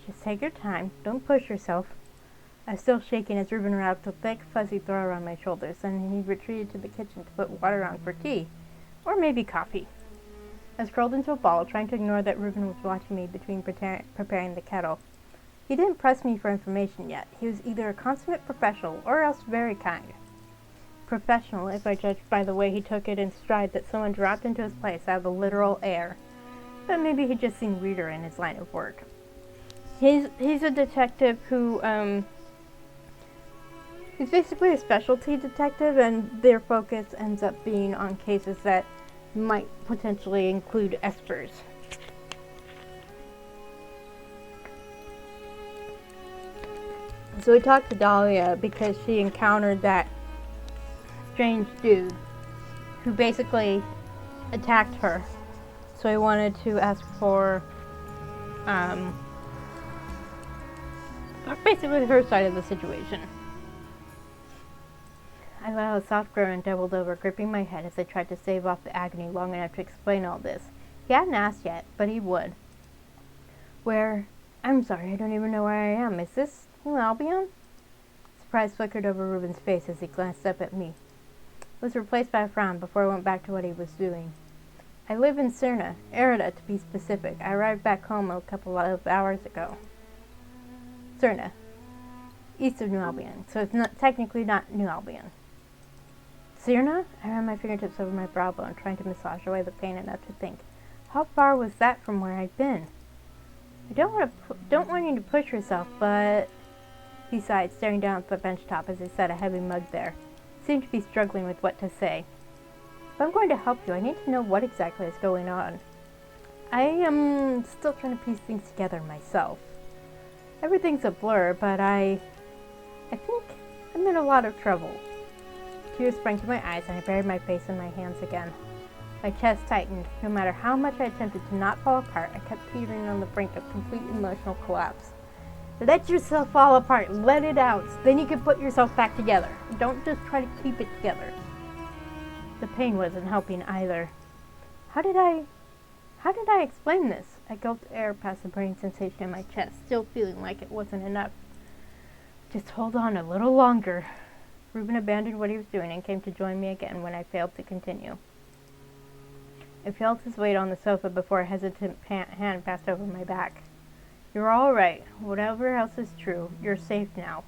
Just take your time. Don't push yourself. I was still shaking as Ruben wrapped a thick, fuzzy throw around my shoulders, and he retreated to the kitchen to put water on for tea. Or maybe coffee. I was curled into a ball, trying to ignore that Ruben was watching me between preparing the kettle. He didn't press me for information yet. He was either a consummate professional or else very kind. Professional, if I judged by the way he took it in stride that someone dropped into his place out of the literal air. But maybe he'd just seen weirder in his line of work. He's a detective who, he's basically a specialty detective, and their focus ends up being on cases that might potentially include Espers. So we talked to Dahlia because she encountered that strange dude who basically attacked her. So I wanted to ask for basically her side of the situation. I let out a soft groan and doubled over, gripping my head as I tried to stave off the agony long enough to explain all this. He hadn't asked yet, but he would. I'm sorry, I don't even know where I am. Is this New Albion? Surprise flickered over Ruben's face as he glanced up at me. It was replaced by a frown before I went back to what he was doing. I live in Cerna, Erida to be specific. I arrived back home a couple of hours ago. Cerna, east of New Albion, so it's not technically not New Albion. Cerna? I ran my fingertips over my brow bone, trying to massage away the pain enough to think. How far was that from where I'd been? I don't want you to push yourself, but... He sighed, staring down at the bench top as he set a heavy mug there. He seemed to be struggling with what to say. If I'm going to help you, I need to know what exactly is going on. I am still trying to piece things together myself. Everything's a blur, but I think I'm in a lot of trouble. Tears sprang to my eyes and I buried my face in my hands again. My chest tightened. No matter how much I attempted to not fall apart, I kept teetering on the brink of complete emotional collapse. Let yourself fall apart. Let it out. Then you can put yourself back together. Don't just try to keep it together. The pain wasn't helping either. How did I explain this? I gulped air past the burning sensation in my chest, still feeling like it wasn't enough. Just hold on a little longer. Ruben abandoned what he was doing and came to join me again when I failed to continue. I felt his weight on the sofa before a hesitant hand passed over my back. You're all right. Whatever else is true, you're safe now.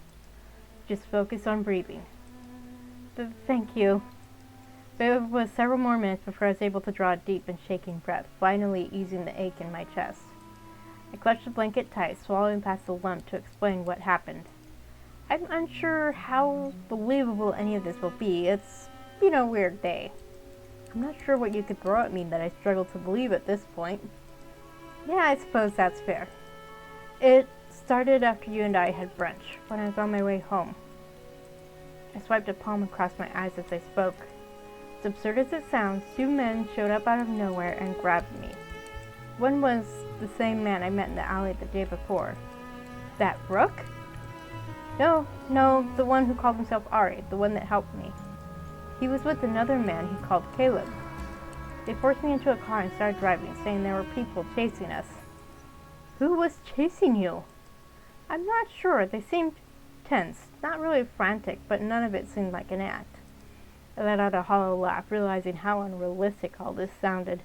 Just focus on breathing. Thank you. But it was several more minutes before I was able to draw a deep and shaking breath, finally easing the ache in my chest. I clutched the blanket tight, swallowing past the lump to explain what happened. I'm unsure how believable any of this will be. It's been a weird day. I'm not sure what you could throw at me that I struggle to believe at this point. Yeah, I suppose that's fair. It started after you and I had brunch, when I was on my way home. I swiped a palm across my eyes as I spoke. As absurd as it sounds, two men showed up out of nowhere and grabbed me. One was the same man I met in the alley the day before. That Brooke? No, the one who called himself Ari, the one that helped me. He was with another man he called Caleb. They forced me into a car and started driving, saying there were people chasing us. Who was chasing you? I'm not sure. They seemed tense, not really frantic, but none of it seemed like an act. I let out a hollow laugh, realizing how unrealistic all this sounded.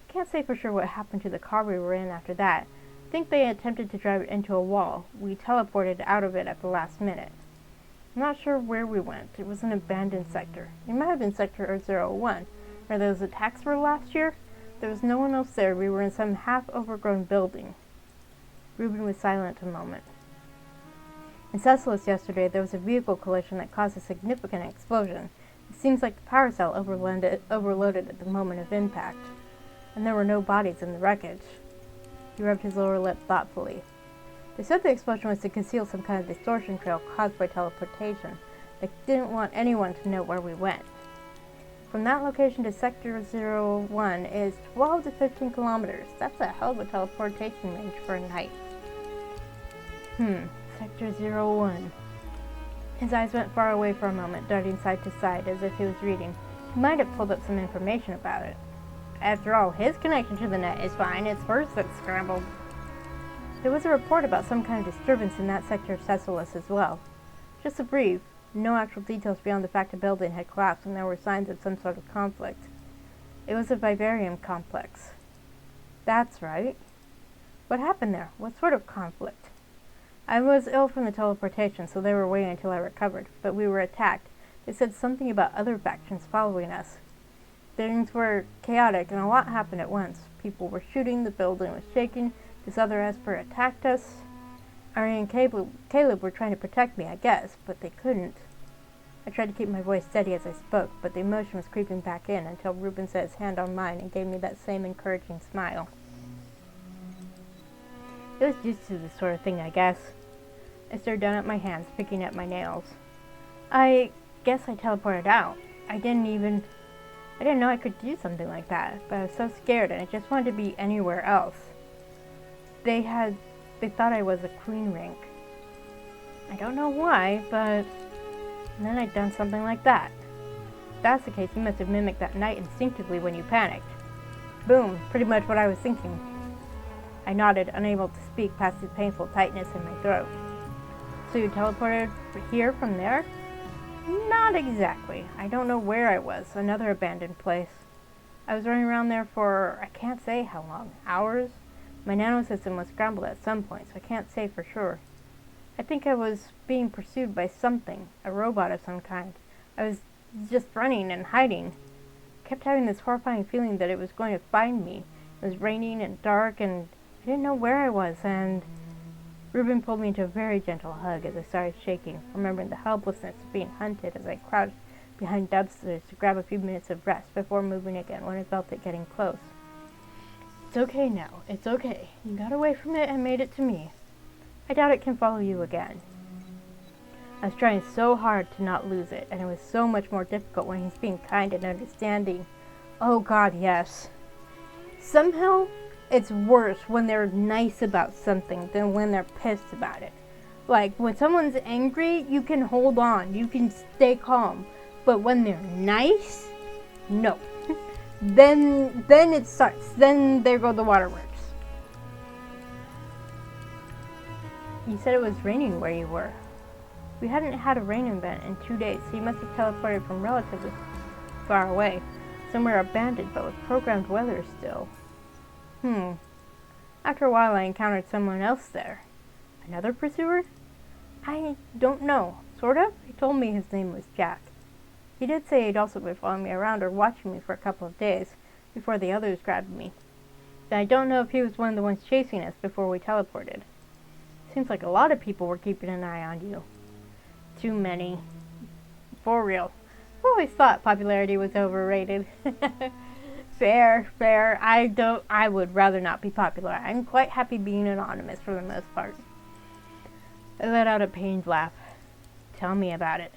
I can't say for sure what happened to the car we were in after that. I think they attempted to drive it into a wall. We teleported out of it at the last minute. I'm not sure where we went. It was an abandoned sector. It might have been Sector 01, where those attacks were last year. There was no one else there. We were in some half-overgrown building. Rueben was silent a moment. In Cecilus yesterday, there was a vehicle collision that caused a significant explosion. It seems like the power cell overloaded at the moment of impact, and there were no bodies in the wreckage. He rubbed his lower lip thoughtfully. They said the explosion was to conceal some kind of distortion trail caused by teleportation. They didn't want anyone to know where we went. From that location to Sector 01 is 12 to 15 kilometers. That's a hell of a teleportation range for a night. Sector 01. His eyes went far away for a moment, darting side to side as if he was reading. He might have pulled up some information about it. After all, his connection to the net is fine. It's hers that's scrambled. There was a report about some kind of disturbance in that sector of Cecilus as well. Just a brief, no actual details beyond the fact a building had collapsed and there were signs of some sort of conflict. It was a vivarium complex. That's right. What happened there? What sort of conflict? I was ill from the teleportation, so they were waiting until I recovered, but we were attacked. They said something about other factions following us. Things were chaotic and a lot happened at once. People were shooting, the building was shaking, this other Esper attacked us. Ari and Caleb were trying to protect me, I guess, but they couldn't. I tried to keep my voice steady as I spoke, but the emotion was creeping back in until Rueben set his hand on mine and gave me that same encouraging smile. It was used to this sort of thing, I guess. I stared down at my hands, picking at my nails. I guess I teleported out. I didn't know I could do something like that, but I was so scared and I just wanted to be anywhere else. They thought I was a queen rank. I don't know why, but then I'd done something like that. If that's the case, you must have mimicked that night instinctively when you panicked. Boom, pretty much what I was thinking. I nodded, unable to speak past the painful tightness in my throat. So you teleported here from there? Not exactly. I don't know where I was. Another abandoned place. I was running around there for, I can't say how long. Hours? My nanosystem was scrambled at some point, so I can't say for sure. I think I was being pursued by something, a robot of some kind. I was just running and hiding. I kept having this horrifying feeling that it was going to find me. It was raining and dark, and I didn't know where I was, and Rueben pulled me into a very gentle hug as I started shaking, remembering the helplessness of being hunted as I crouched behind dumpsters to grab a few minutes of rest before moving again when I felt it getting close. It's okay now. It's okay. You got away from it and made it to me. I doubt it can follow you again. I was trying so hard to not lose it, and it was so much more difficult when he's being kind and understanding. Oh God, yes. Somehow, it's worse when they're nice about something than when they're pissed about it. Like, when someone's angry, you can hold on. You can stay calm. But when they're nice, no. Then it starts. Then there go the waterworks. You said it was raining where you were. We hadn't had a rain event in 2 days, so you must have teleported from relatively far away. Somewhere abandoned, but with programmed weather still. After a while, I encountered someone else there. Another pursuer? I don't know. Sort of? He told me his name was Jack. He did say he'd also been following me around or watching me for a couple of days before the others grabbed me. But I don't know if he was one of the ones chasing us before we teleported. Seems like a lot of people were keeping an eye on you. Too many. For real. I've always thought popularity was overrated. Fair, fair. I would rather not be popular. I'm quite happy being anonymous for the most part. I let out a pained laugh. Tell me about it.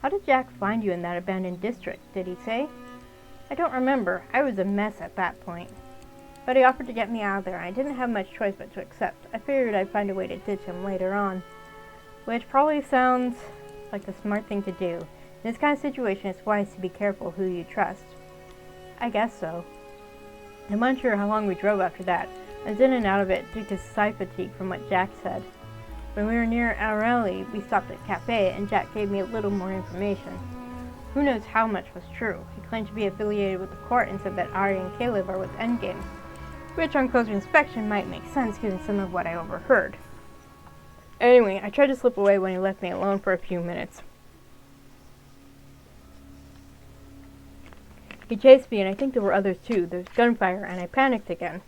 How did Jack find you in that abandoned district, did he say? I don't remember. I was a mess at that point. But he offered to get me out of there, and I didn't have much choice but to accept. I figured I'd find a way to ditch him later on. Which probably sounds like the smart thing to do. In this kind of situation, it's wise to be careful who you trust. I guess so. I'm unsure how long we drove after that. I was in and out of it due to sight fatigue from what Jack said. When we were near Arelli, we stopped at a cafe, and Jack gave me a little more information. Who knows how much was true. He claimed to be affiliated with the court and said that Ari and Caleb are with Endgame, which on closer inspection might make sense given some of what I overheard. Anyway, I tried to slip away when he left me alone for a few minutes. He chased me, and I think there were others too. There was gunfire, and I panicked again.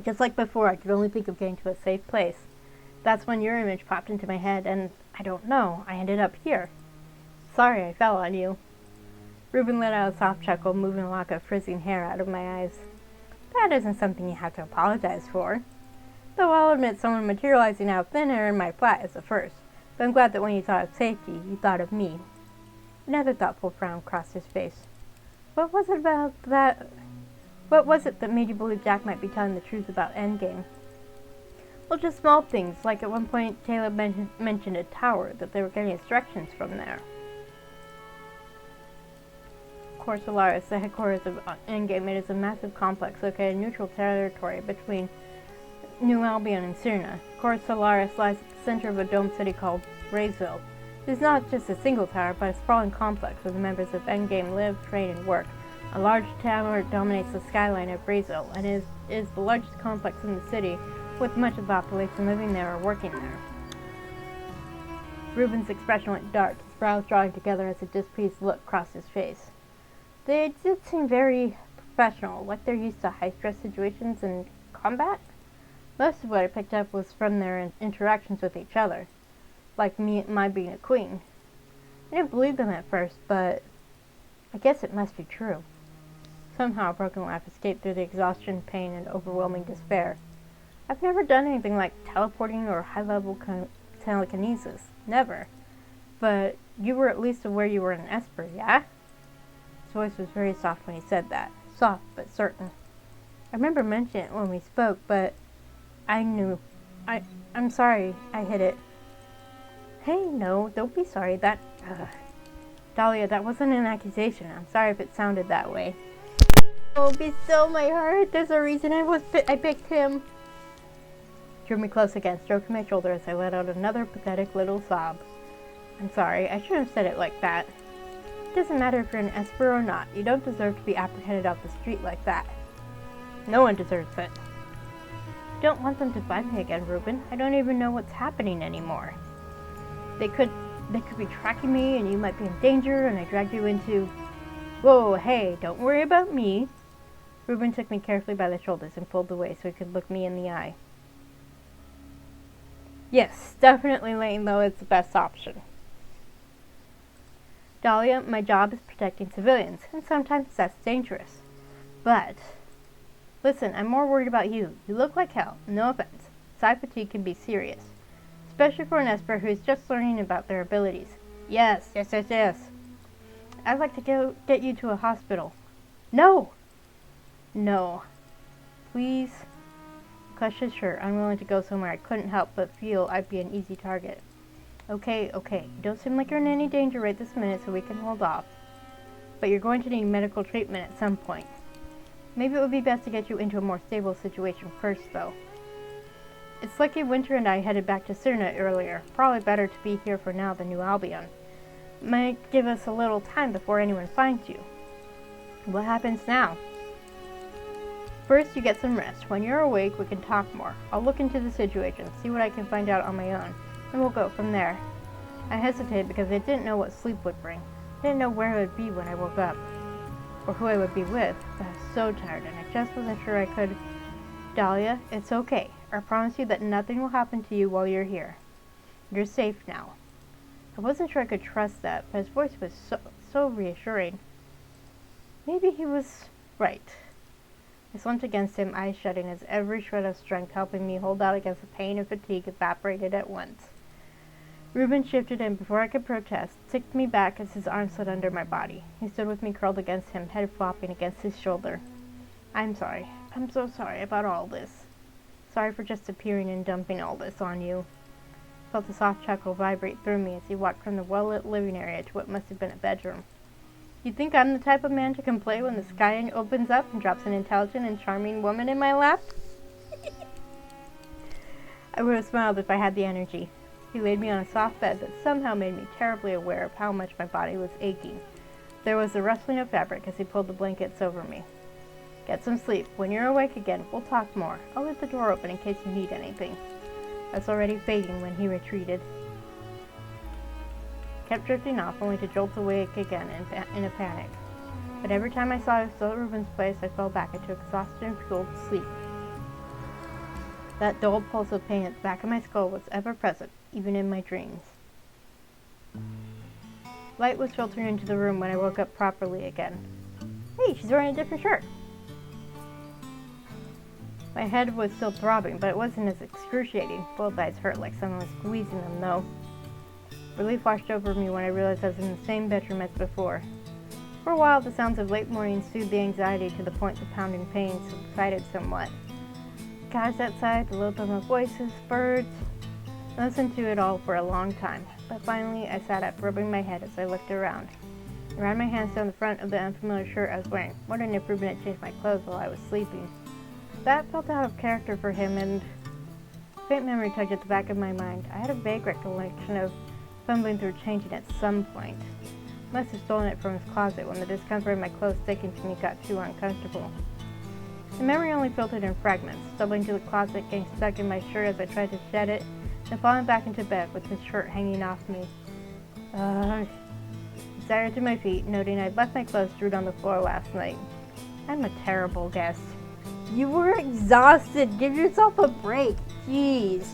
Just like before, I could only think of getting to a safe place. That's when your image popped into my head, and I don't know, I ended up here. Sorry I fell on you. Rueben let out a soft chuckle, moving a lock of frizzing hair out of my eyes. That isn't something you have to apologize for. Though I'll admit someone materializing out of thin air in my flat is a first, but I'm glad that when you thought of safety, you thought of me. Another thoughtful frown crossed his face. What was it that made you believe Jack might be telling the truth about Endgame? Well, just small things, like at one point Caleb mentioned a tower, that they were getting instructions from there. Core Solaris, the headquarters of Endgame, it is a massive complex located in neutral territory between New Albion and Cyrna. Core Solaris lies at the center of a domed city called Braysville. It is not just a single tower, but a sprawling complex where the members of Endgame live, train, and work. A large tower dominates the skyline of Braysville, and is the largest complex in the city, with much of the population living there or working there. Ruben's expression went dark, his brows drawing together as a displeased look crossed his face. They did seem very professional, like they're used to high-stress situations and combat. Most of what I picked up was from their interactions with each other, like my being a queen. I didn't believe them at first, but I guess it must be true. Somehow a broken laugh escaped through the exhaustion, pain, and overwhelming despair. I've never done anything like teleporting or high-level telekinesis. Never. But you were at least aware you were an Esper, yeah? His voice was very soft when he said that. Soft, but certain. I remember mentioning it when we spoke, but I knew. I'm sorry I hid it. Hey, no, don't be sorry. Dahlia, that wasn't an accusation. I'm sorry if it sounded that way. Oh, be still, my heart. There's a reason I picked him. Drew me close again, stroking my shoulder as I let out another pathetic little sob. I'm sorry, I shouldn't have said it like that. It doesn't matter if you're an Esper or not. You don't deserve to be apprehended off the street like that. No one deserves it. I don't want them to find me again, Rueben. I don't even know what's happening anymore. They could be tracking me, and you might be in danger, and I dragged you into... Whoa, hey, don't worry about me. Rueben took me carefully by the shoulders and pulled away so he could look me in the eye. Yes, definitely laying low is the best option. Dahlia, my job is protecting civilians, and sometimes that's dangerous. But, listen, I'm more worried about you. You look like hell. No offense. Psi fatigue can be serious, especially for an Esper who's just learning about their abilities. Yes. I'd like to get you to a hospital. No. Please. Clutched his shirt, unwilling to go somewhere I couldn't help but feel I'd be an easy target. Okay. You don't seem like you're in any danger right this minute, so we can hold off. But you're going to need medical treatment at some point. Maybe it would be best to get you into a more stable situation first, though. It's lucky Winter and I headed back to Cyrna earlier. Probably better to be here for now than New Albion. Might give us a little time before anyone finds you. What happens now? First, you get some rest. When you're awake, we can talk more. I'll look into the situation, see what I can find out on my own, and we'll go from there. I hesitated because I didn't know what sleep would bring. I didn't know where I would be when I woke up, or who I would be with, but I was so tired, and I just wasn't sure I could. Dahlia, it's okay. I promise you that nothing will happen to you while you're here. You're safe now. I wasn't sure I could trust that, but his voice was so reassuring. Maybe he was Right. I slumped against him, eyes shutting, as every shred of strength helping me hold out against the pain and fatigue evaporated at once. Rueben shifted and, before I could protest, ticked me back as his arm slid under my body. He stood with me curled against him, head flopping against his shoulder. I'm sorry. I'm so sorry about all this. Sorry for just appearing and dumping all this on you. Felt a soft chuckle vibrate through me as he walked from the well-lit living area to what must have been a bedroom. You think I'm the type of man to complain when the sky opens up and drops an intelligent and charming woman in my lap? I would have smiled if I had the energy. He laid me on a soft bed that somehow made me terribly aware of how much my body was aching. There was the rustling of fabric as he pulled the blankets over me. Get some sleep. When you're awake again, we'll talk more. I'll leave the door open in case you need anything. I was already fading when he retreated. Kept drifting off, only to jolt awake again in a panic. But every time I saw I was still at Ruben's place, I fell back into exhaustion-fueled sleep. That dull pulse of pain at the back of my skull was ever present, even in my dreams. Light was filtering into the room when I woke up properly again. Hey, she's wearing a different shirt. My head was still throbbing, but it wasn't as excruciating. Both eyes hurt like someone was squeezing them, though. Relief washed over me when I realized I was in the same bedroom as before. For a while, the sounds of late morning soothed the anxiety to the point the pounding pain subsided somewhat. Cats outside, the low tone of voices, birds. I listened to it all for a long time, but finally I sat up, rubbing my head as I looked around. I ran my hands down the front of the unfamiliar shirt I was wearing, wondering if Ruben had changed my clothes while I was sleeping. That felt out of character for him, and a faint memory tugged at the back of my mind. I had a vague recollection of fumbling through changing at some point. I must have stolen it from his closet when the discomfort of my clothes sticking to me got too uncomfortable. The memory only filtered in fragments, stumbling to the closet, getting stuck in my shirt as I tried to shed it, and falling back into bed with his shirt hanging off me. I staggered to my feet, noting I'd left my clothes strewed on the floor last night. I'm a terrible guest. You were exhausted. Give yourself a break. Jeez.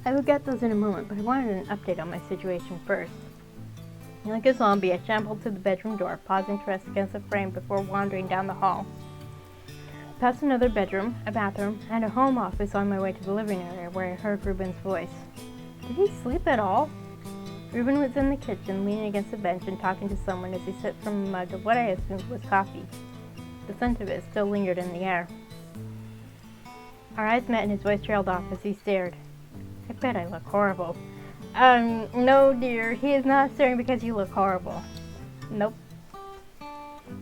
I will get those in a moment, but I wanted an update on my situation first. Like a zombie, I shambled to the bedroom door, pausing to rest against the frame before wandering down the hall. Past another bedroom, a bathroom, and a home office on my way to the living area where I heard Ruben's voice. Did he sleep at all? Ruben was in the kitchen, leaning against a bench and talking to someone as he sipped from a mug of what I assumed was coffee. The scent of it still lingered in the air. Our eyes met and his voice trailed off as he stared. I bet I look horrible. No dear, he is not staring because you look horrible. Nope. I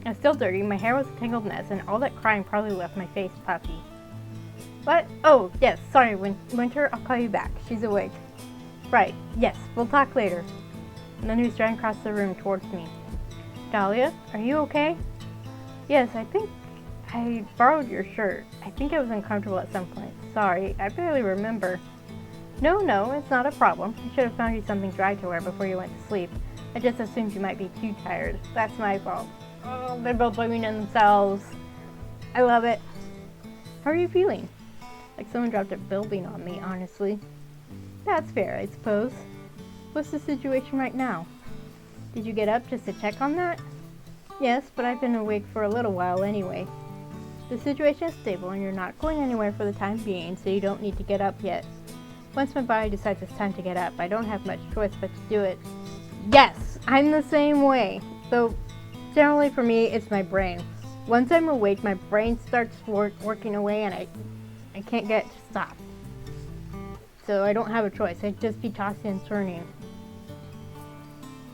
was still dirty, my hair was a tangled mess, and all that crying probably left my face puffy. What? Oh, yes, sorry, Winter, I'll call you back. She's awake. Right, yes, we'll talk later. And then he was driving across the room towards me. Dahlia, are you okay? Yes, I think I borrowed your shirt. I think I was uncomfortable at some point. Sorry, I barely remember. No, it's not a problem. I should have found you something dry to wear before you went to sleep. I just assumed you might be too tired. That's my fault. Oh, they're both blaming themselves. I love it. How are you feeling? Like someone dropped a building on me, honestly. That's fair, I suppose. What's the situation right now? Did you get up just to check on that? Yes, but I've been awake for a little while anyway. The situation is stable and you're not going anywhere for the time being, so you don't need to get up yet. Once my body decides it's time to get up, I don't have much choice but to do it. Yes, I'm the same way. Though, generally for me, it's my brain. Once I'm awake, my brain starts working away and I can't get it to stop. So I don't have a choice. I'd just be tossing and turning.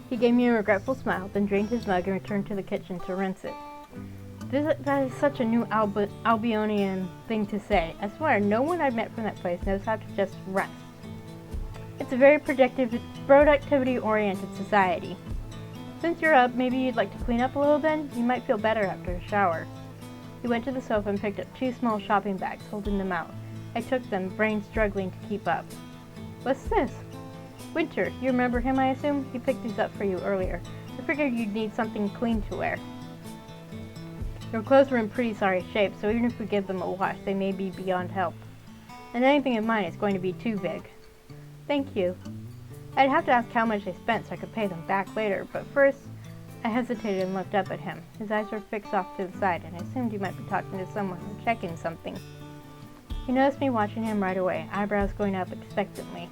He gave me a regretful smile, then drained his mug and returned to the kitchen to rinse it. That is such a new Albionian thing to say. I swear, no one I've met from that place knows how to just rest. It's a very productivity-oriented society. Since you're up, maybe you'd like to clean up a little then? You might feel better after a shower. He went to the sofa and picked up 2 small shopping bags, holding them out. I took them, brain struggling to keep up. What's this? Winter, you remember him, I assume? He picked these up for you earlier. I figured you'd need something clean to wear. Your clothes were in pretty sorry shape, so even if we give them a wash, they may be beyond help. And anything of mine is going to be too big. Thank you. I'd have to ask how much they spent so I could pay them back later, but first, I hesitated and looked up at him. His eyes were fixed off to the side, and I assumed he might be talking to someone or checking something. He noticed me watching him right away, eyebrows going up expectantly.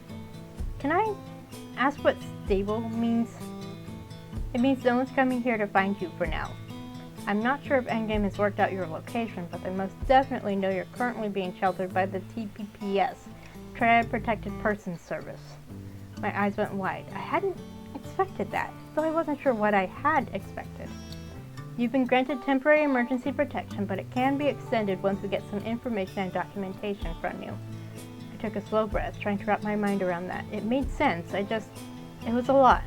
Can I ask what stable means? It means no one's coming here to find you for now. I'm not sure if Endgame has worked out your location, but they most definitely know you're currently being sheltered by the TPPS, Triad Protected Persons Service. My eyes went wide. I hadn't expected that, though I wasn't sure what I had expected. You've been granted temporary emergency protection, but it can be extended once we get some information and documentation from you. I took a slow breath, trying to wrap my mind around that. It made sense, it was a lot.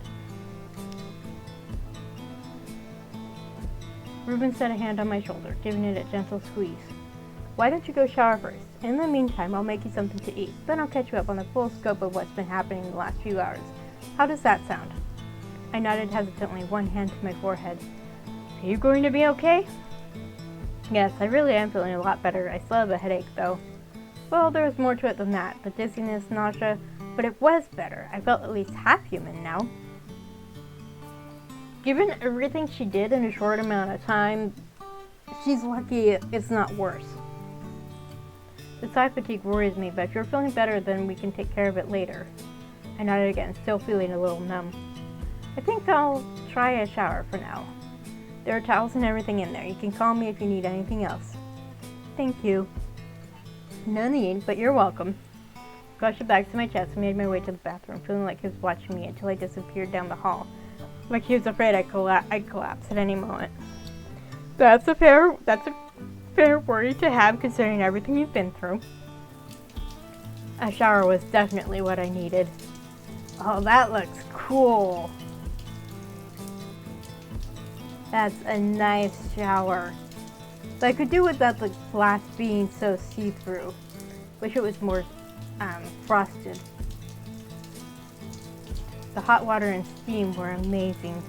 Rueben set a hand on my shoulder, giving it a gentle squeeze. Why don't you go shower first? In the meantime, I'll make you something to eat. Then I'll catch you up on the full scope of what's been happening in the last few hours. How does that sound? I nodded hesitantly, one hand to my forehead. Are you going to be okay? Yes, I really am feeling a lot better. I still have a headache, though. Well, there was more to it than that. The dizziness, nausea, but it was better. I felt at least half human now. Given everything she did in a short amount of time, she's lucky it's not worse. The side fatigue worries me, but if you're feeling better, then we can take care of it later. I nodded again, still feeling a little numb. I think I'll try a shower for now. There are towels and everything in there. You can call me if you need anything else. Thank you. No need, but you're welcome. Brushed the bags to my chest and made my way to the bathroom, feeling like he was watching me until I disappeared down the hall. Like he was afraid I'd collapse at any moment. That's a fair worry to have considering everything you've been through. A shower was definitely what I needed. Oh, that looks cool. That's a nice shower. But I could do without the glass being so see-through. Wish it was more frosted. The hot water and steam were amazing.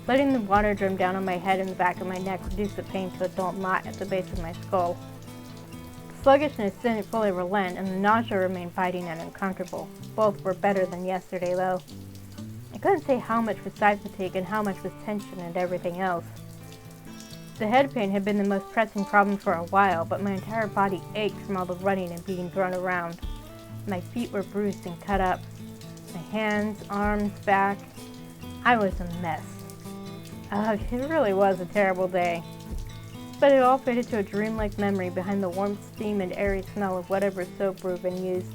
Letting the water drum down on my head and the back of my neck reduced the pain to a dull knot at the base of my skull. The sluggishness didn't fully relent, and the nausea remained biting and uncomfortable. Both were better than yesterday, though. I couldn't say how much was side fatigue and how much was tension and everything else. The head pain had been the most pressing problem for a while, but my entire body ached from all the running and being thrown around. My feet were bruised and cut up. My hands, arms, back. I was a mess. Ugh, it really was a terrible day. But it all faded to a dreamlike memory behind the warm steam and airy smell of whatever soap Rueben used.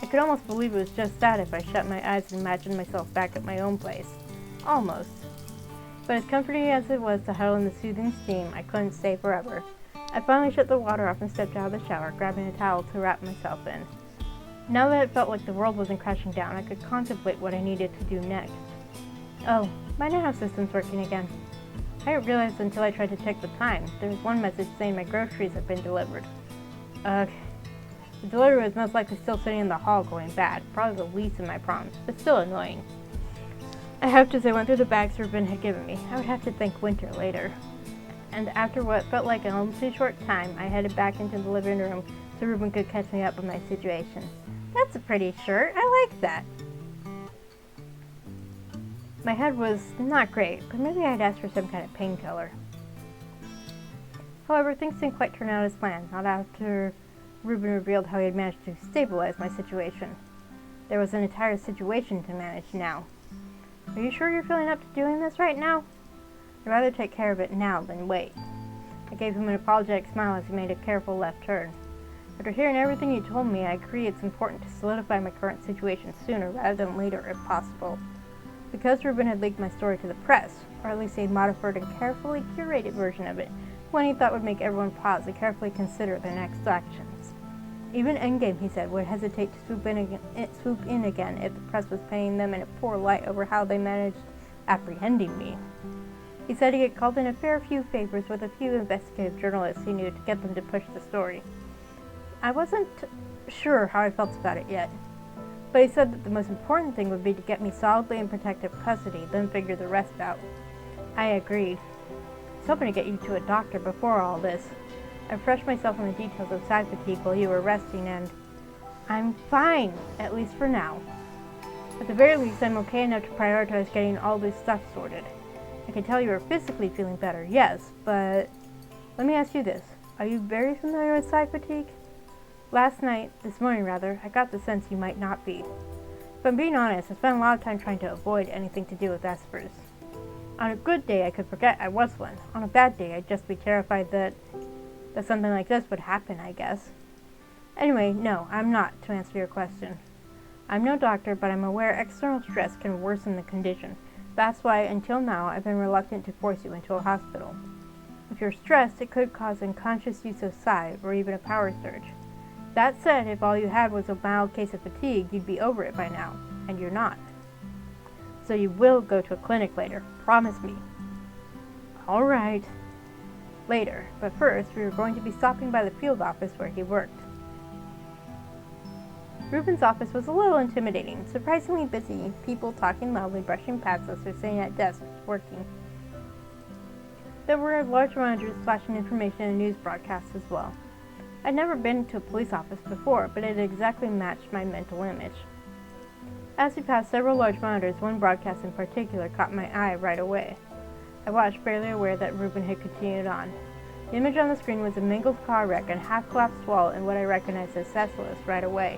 I could almost believe it was just that if I shut my eyes and imagined myself back at my own place. Almost. But as comforting as it was to huddle in the soothing steam, I couldn't stay forever. I finally shut the water off and stepped out of the shower, grabbing a towel to wrap myself in. Now that it felt like the world wasn't crashing down, I could contemplate what I needed to do next. Oh, my nano-system's working again. I didn't realize until I tried to check the time. There was one message saying my groceries have been delivered. Ugh. The delivery was most likely still sitting in the hall going bad, probably the least of my problems, but still annoying. I hoped as I went through the bags Rueben had given me. I would have to thank Winter later. And after what felt like an almost too short time, I headed back into the living room so Rueben could catch me up on my situation. That's a pretty shirt. I like that. My head was not great, but maybe I'd asked for some kind of painkiller. However, things didn't quite turn out as planned, not after Rueben revealed how he had managed to stabilize my situation. There was an entire situation to manage now. Are you sure you're feeling up to doing this right now? I'd rather take care of it now than wait. I gave him an apologetic smile as he made a careful left turn. After hearing everything you told me, I agree it's important to solidify my current situation sooner rather than later if possible. Because Rueben had leaked my story to the press, or at least a modified and carefully curated version of it, one he thought would make everyone pause and carefully consider their next actions. Even Endgame, he said, would hesitate to swoop in again if the press was painting them in a poor light over how they managed apprehending me. He said he had called in a fair few favors with a few investigative journalists he knew to get them to push the story. I wasn't sure how I felt about it yet, but he said that the most important thing would be to get me solidly in protective custody, then figure the rest out. I agreed. I was hoping to get you to a doctor before all this. I refreshed myself on the details of side fatigue while you were resting, and I'm fine, at least for now. At the very least, I'm okay enough to prioritize getting all this stuff sorted. I can tell you are physically feeling better, yes, but let me ask you this. Are you very familiar with side fatigue? This morning, I got the sense you might not be. If I'm being honest, I spent a lot of time trying to avoid anything to do with Espers. On a good day, I could forget I was one. On a bad day, I'd just be terrified that something like this would happen, I guess. Anyway, no, I'm not, to answer your question. I'm no doctor, but I'm aware external stress can worsen the condition. That's why, until now, I've been reluctant to force you into a hospital. If you're stressed, it could cause unconscious use of psi, or even a power surge. That said, if all you had was a mild case of fatigue, you'd be over it by now, and you're not. So you will go to a clinic later, promise me. All right. Later, but first, we were going to be stopping by the field office where he worked. Ruben's office was a little intimidating, surprisingly busy, people talking loudly, brushing past us, or sitting at desks, working. There were large monitors flashing information and news broadcasts as well. I'd never been to a police office before, but it exactly matched my mental image. As we passed several large monitors, one broadcast in particular caught my eye right away. I watched, barely aware that Rueben had continued on. The image on the screen was a mangled car wreck and half-collapsed wall and what I recognized as senseless right away.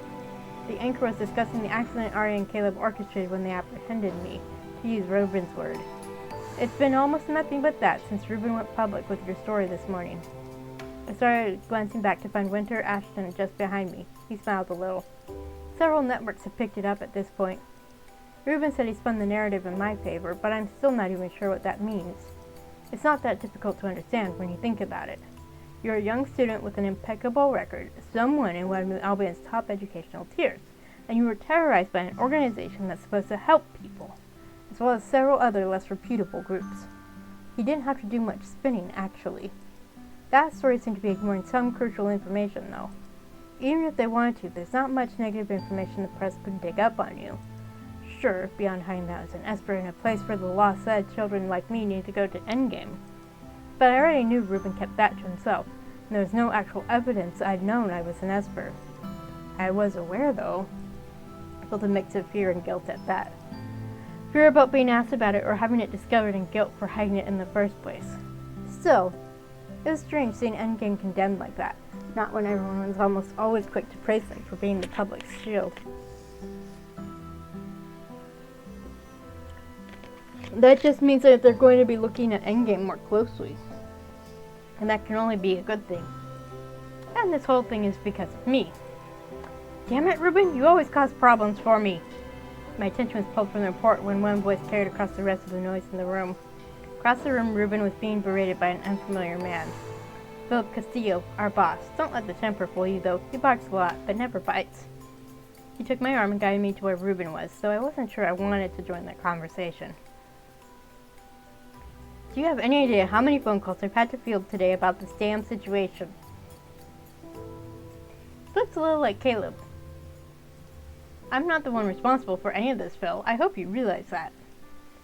The anchor was discussing the accident Ari and Caleb orchestrated when they apprehended me, to use Ruben's word. It's been almost nothing but that since Rueben went public with your story this morning. I started glancing back to find Winter Ashton just behind me. He smiled a little. Several networks have picked it up at this point. Rueben said he spun the narrative in my favor, but I'm still not even sure what that means. It's not that difficult to understand when you think about it. You're a young student with an impeccable record, someone in one of Albion's top educational tiers, and you were terrorized by an organization that's supposed to help people, as well as several other less reputable groups. He didn't have to do much spinning, actually. That story seemed to be ignoring some crucial information, though. Even if they wanted to, there's not much negative information the press could dig up on you. Sure, beyond hiding that as an Esper in a place where the law said children like me need to go to Endgame. But I already knew Rueben kept that to himself, and there was no actual evidence I'd known I was an Esper. I was aware, though. I felt a mix of fear and guilt at that. Fear about being asked about it or having it discovered and guilt for hiding it in the first place. Still, it was strange seeing Endgame condemned like that, not when everyone was almost always quick to praise them for being the public's shield. That just means that they're going to be looking at Endgame more closely. And that can only be a good thing. And this whole thing is because of me. Damn it, Rueben, you always cause problems for me. My attention was pulled from the report when one voice carried across the rest of the noise in the room. Across the room, Rueben was being berated by an unfamiliar man. Philip Castillo, our boss. Don't let the temper fool you, though. He barks a lot, but never bites. He took my arm and guided me to where Rueben was, so I wasn't sure I wanted to join that conversation. Do you have any idea how many phone calls I've had to field today about this damn situation? Looks a little like Caleb. I'm not the one responsible for any of this, Phil. I hope you realize that.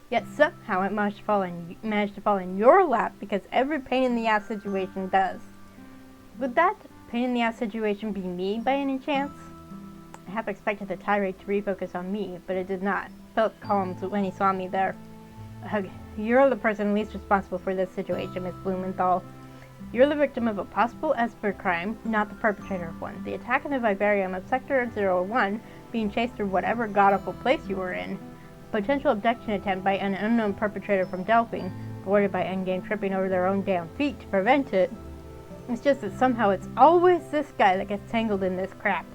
Yet somehow it managed to fall in your lap because every pain in the ass situation does. Would that pain in the ass situation be me by any chance? I half expected the tirade to refocus on me, but it did not. Philip calmed when he saw me there. You're the person least responsible for this situation, Miss Blumenthal. You're the victim of a possible Esper crime, not the perpetrator of one. The attack on the vivarium of Sector 01, being chased through whatever god-awful place you were in. Potential abduction attempt by an unknown perpetrator from Delphine, avoided by Endgame tripping over their own damn feet to prevent it. It's just that somehow it's always this guy that gets tangled in this crap.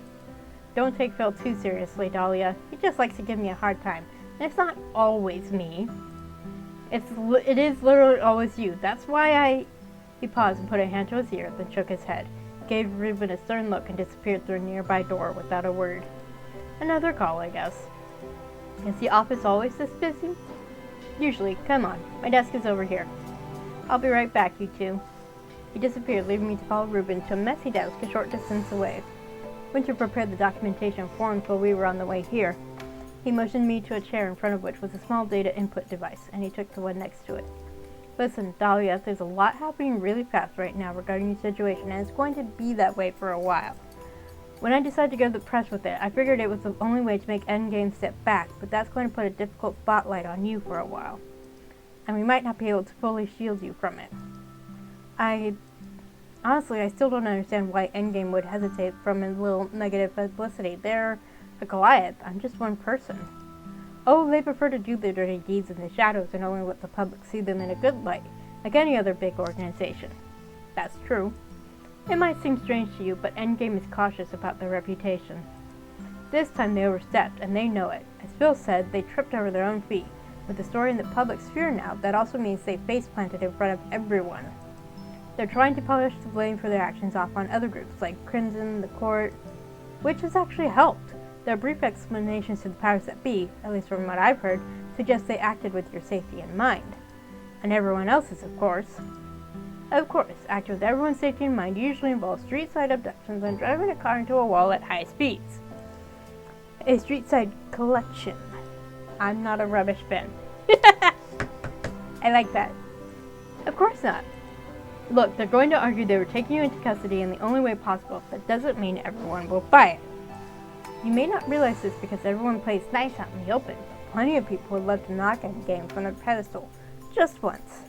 Don't take Phil too seriously, Dahlia. He just likes to give me a hard time. And it's not always me. It is literally always you. That's why He paused and put a hand to his ear, then shook his head, gave Rueben a stern look, and disappeared through a nearby door without a word. Another call, I guess. Is the office always this busy? Usually. Come on. My desk is over here. I'll be right back, you two. He disappeared, leaving me to follow Rueben to a messy desk a short distance away. Winter prepared the documentation forms while we were on the way here. He motioned me to a chair in front of which was a small data input device, and he took the one next to it. Listen, Dahlia, there's a lot happening really fast right now regarding your situation, and it's going to be that way for a while. When I decided to go to the press with it, I figured it was the only way to make Endgame step back, but that's going to put a difficult spotlight on you for a while. And we might not be able to fully shield you from it. Honestly, I still don't understand why Endgame would hesitate from a little negative publicity. They're a Goliath. I'm just one person. Oh, they prefer to do their dirty deeds in the shadows and only let the public see them in a good light, like any other big organization. That's true. It might seem strange to you, but Endgame is cautious about their reputation. This time they overstepped, and they know it. As Phil said, they tripped over their own feet. With the story in the public sphere now, that also means they face-planted in front of everyone. They're trying to polish the blame for their actions off on other groups, like Crimson, the Court, which has actually helped. Their brief explanations to the powers that be, at least from what I've heard, suggest they acted with your safety in mind. And everyone else's, of course. Of course, acting with everyone's safety in mind usually involves street-side abductions and driving a car into a wall at high speeds. A street-side collection. I'm not a rubbish bin. I like that. Of course not. Look, they're going to argue they were taking you into custody in the only way possible. That doesn't mean everyone will buy it. You may not realize this because everyone plays nice out in the open, but plenty of people would love to knock Endgame from their pedestal just once.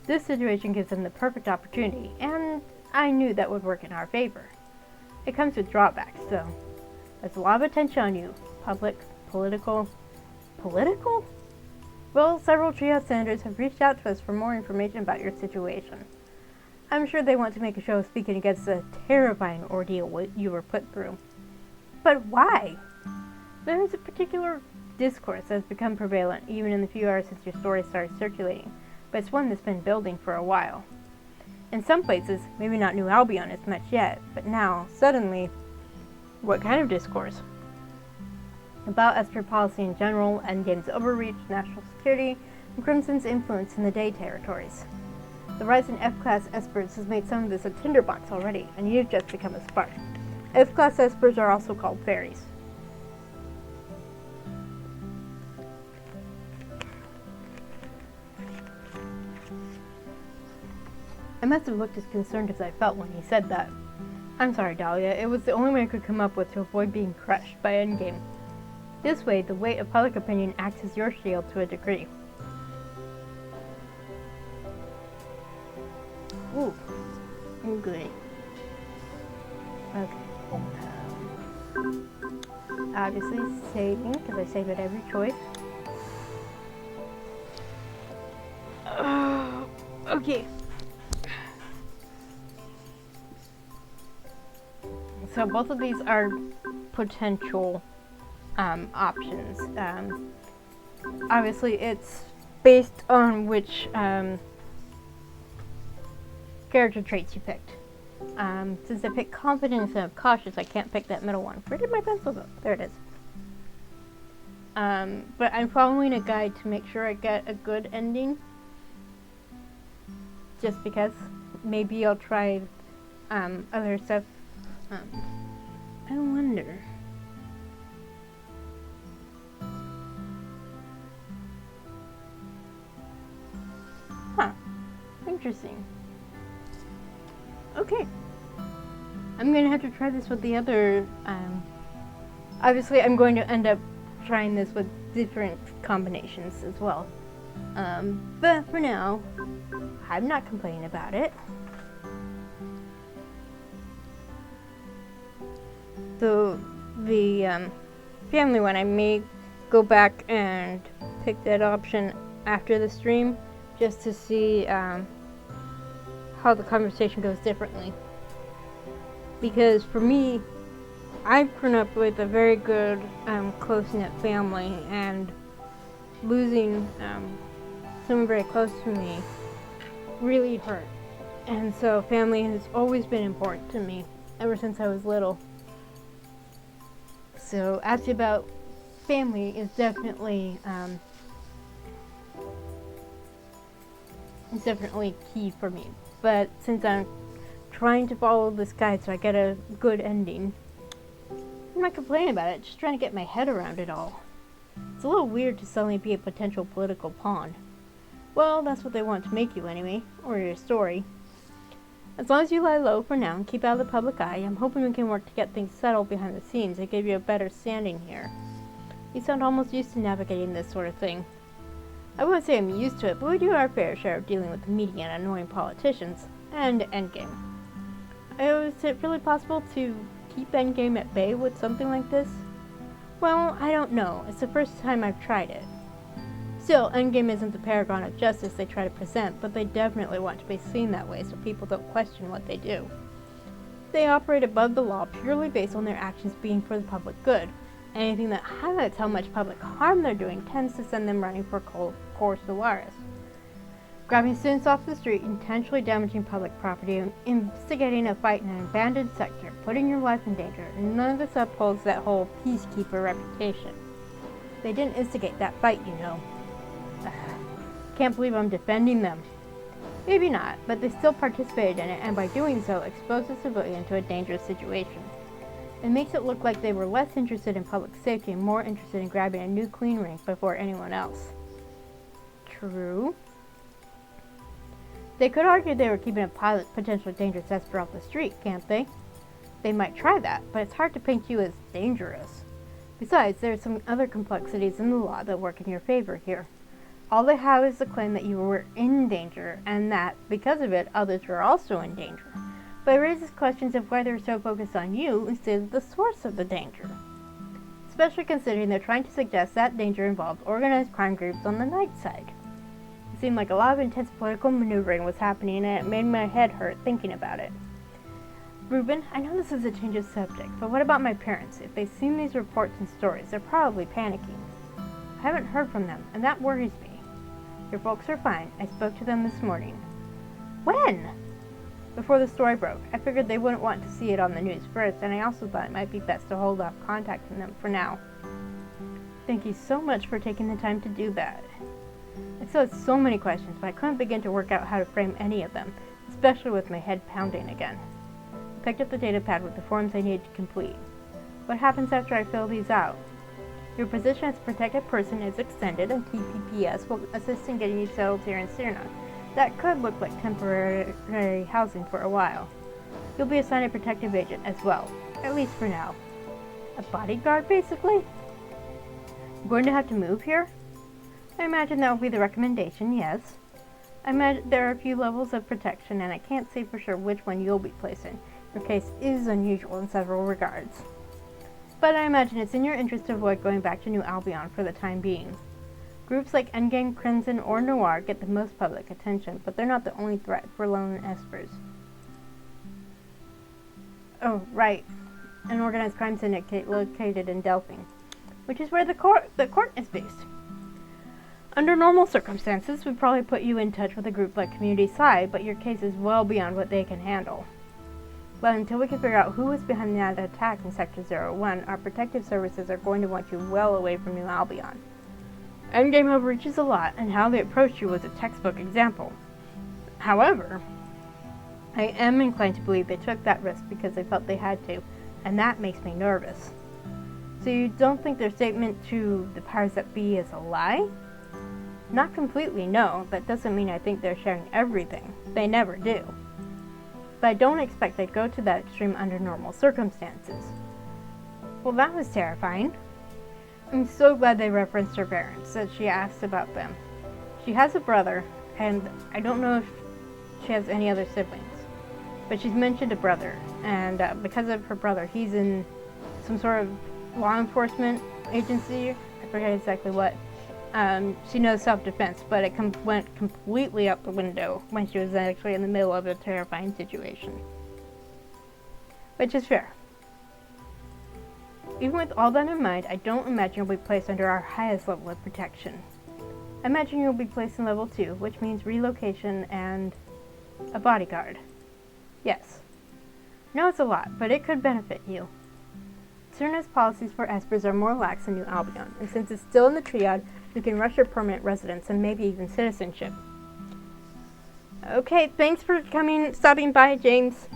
This situation gives them the perfect opportunity, and I knew that would work in our favor. It comes with drawbacks, though. There's a lot of attention on you. Public, political. Political? Well, several Treehouse senators have reached out to us for more information about your situation. I'm sure they want to make a show of speaking against the terrifying ordeal you were put through. But why? There is a particular discourse that has become prevalent even in the few hours since your story started circulating, but it's one that's been building for a while. In some places, maybe not New Albion as much yet, but now, suddenly, what kind of discourse? About Esper policy in general, Endgame's overreach, national security, and Crimson's influence in the Day territories. The rise in F-Class Espers has made some of this a tinderbox already, and you've just become a spark. F-Class Espers are also called fairies. I must have looked as concerned as I felt when he said that. I'm sorry, Dahlia. It was the only way I could come up with to avoid being crushed by Endgame. This way, the weight of public opinion acts as your shield to a degree. Ooh. Good. Okay. Obviously saving, because I save at every choice. Okay. So both of these are potential options. Obviously it's based on which character traits you picked. Since I picked confidence and cautious, I can't pick that middle one. Where did my pencil go? There it is. But I'm following a guide to make sure I get a good ending. Just because. Maybe I'll try other stuff. I wonder. Huh. Interesting. Okay. I'm going to have to try this with the other, obviously I'm going to end up trying this with different combinations as well. But for now, I'm not complaining about it. So, the family one, I may go back and pick that option after the stream, just to see how the conversation goes differently. Because for me, I've grown up with a very good, close-knit family, and losing someone very close to me really hurt. And so family has always been important to me, ever since I was little. So asking about family is definitely key for me. But since I'm trying to follow this guide so I get a good ending, I'm not complaining about it, just trying to get my head around it all. It's a little weird to suddenly be a potential political pawn. Well, that's what they want to make you anyway, or your story. As long as you lie low for now and keep out of the public eye, I'm hoping we can work to get things settled behind the scenes and give you a better standing here. You sound almost used to navigating this sort of thing. I wouldn't say I'm used to it, but we do our fair share of dealing with the media and annoying politicians. And Endgame. Is it really possible to keep Endgame at bay with something like this? Well, I don't know. It's the first time I've tried it. Still, Endgame isn't the paragon of justice they try to present, but they definitely want to be seen that way so people don't question what they do. They operate above the law purely based on their actions being for the public good. Anything that highlights how much public harm they're doing tends to send them running for core Solaris. Grabbing students off the street, intentionally damaging public property, instigating a fight in an abandoned sector, putting your life in danger, none of this upholds that whole peacekeeper reputation. They didn't instigate that fight, you know. Can't believe I'm defending them. Maybe not, but they still participated in it, and by doing so, exposed a civilian to a dangerous situation. It makes it look like they were less interested in public safety and more interested in grabbing a new clean rink before anyone else. True. They could argue they were keeping a potentially dangerous Esper off the street, can't they? They might try that, but it's hard to paint you as dangerous. Besides, there are some other complexities in the law that work in your favor here. All they have is the claim that you were in danger, and that, because of it, others were also in danger. But it raises questions of why they're so focused on you instead of the source of the danger. Especially considering they're trying to suggest that danger involved organized crime groups on the night side. It seemed like a lot of intense political maneuvering was happening, and it made my head hurt thinking about it. Rueben, I know this is a change of subject, but what about my parents? If they've seen these reports and stories, they're probably panicking. I haven't heard from them, and that worries me. Your folks are fine. I spoke to them this morning. When? Before the story broke. I figured they wouldn't want to see it on the news first, and I also thought it might be best to hold off contacting them for now. Thank you so much for taking the time to do that. I still had so many questions, but I couldn't begin to work out how to frame any of them, especially with my head pounding again. I picked up the data pad with the forms I needed to complete. What happens after I fill these out? Your position as a protected person is extended, and TPPS will assist in getting you settled here in Sirna. That could look like temporary housing for a while. You'll be assigned a protective agent as well, at least for now. A bodyguard, basically? I'm going to have to move here? I imagine that will be the recommendation, yes. I imagine there are a few levels of protection, and I can't say for sure which one you'll be placed in. Your case is unusual in several regards. But I imagine it's in your interest to avoid going back to New Albion for the time being. Groups like Endgame, Crimson, or Noir get the most public attention, but they're not the only threat for lone Espers. Oh, right. An organized crime syndicate located in Delphi, which is where the court is based. Under normal circumstances, we'd probably put you in touch with a group like Community Side, but your case is well beyond what they can handle. But until we can figure out who was behind that attack in Sector 01, our protective services are going to want you well away from New Albion. Endgame overreaches a lot, and how they approached you was a textbook example. However, I am inclined to believe they took that risk because they felt they had to, and that makes me nervous. So you don't think their statement to the powers that be is a lie? Not completely, no. That doesn't mean I think they're sharing everything. They never do. But I don't expect they'd go to that extreme under normal circumstances. Well, that was terrifying. I'm so glad they referenced her parents, that she asked about them. She has a brother, and I don't know if she has any other siblings. But she's mentioned a brother, and because of her brother, he's in some sort of law enforcement agency. I forget exactly what. She knows self-defense, but it went completely out the window when she was actually in the middle of a terrifying situation. Which is fair. Even with all that in mind, I don't imagine you'll be placed under our highest level of protection. I imagine you'll be placed in level 2, which means relocation and a bodyguard. Yes. I know it's a lot, but it could benefit you. Sirna's policies for Espers are more lax than New Albion, and since it's still in the triad, we can rush your permanent residence and maybe even citizenship. Okay, thanks for stopping by, James.